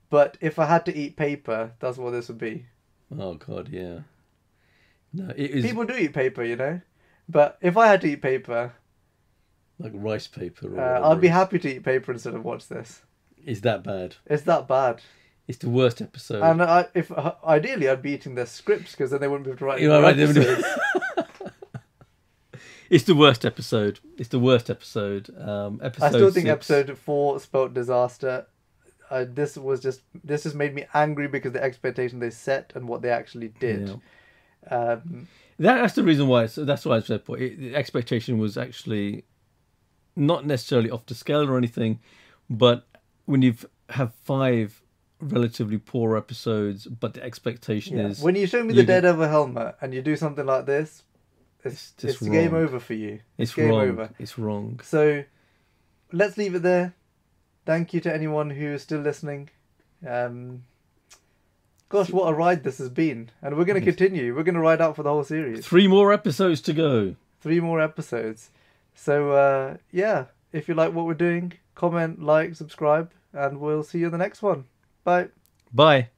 But if I had to eat paper, that's what this would be. Oh, God, yeah. No, it is... People do eat paper, But if I had to eat paper... Like rice paper or I'd be happy to eat paper instead of watch this. It's that bad. It's that bad. It's the worst episode. And ideally, I'd be eating their scripts because then they wouldn't be able to write more episodes. It's the worst episode. It's the worst episode. I still think 6. episode 4 spelt disaster. This just made me angry because the expectation they set and what they actually did. Yeah. That's the reason why. That's why I said the expectation was actually not necessarily off the scale or anything, but when you have 5 relatively poor episodes, but the expectation is when you show me the Daredevil helmet and you do something like this, it's game over for you. It's game over. It's wrong. So let's leave it there. Thank you to anyone who is still listening. Gosh, what a ride this has been. And we're going to continue. We're going to ride out for the whole series. 3 more episodes to go. 3 more episodes. So, if you like what we're doing, comment, like, subscribe, and we'll see you in the next one. Bye. Bye.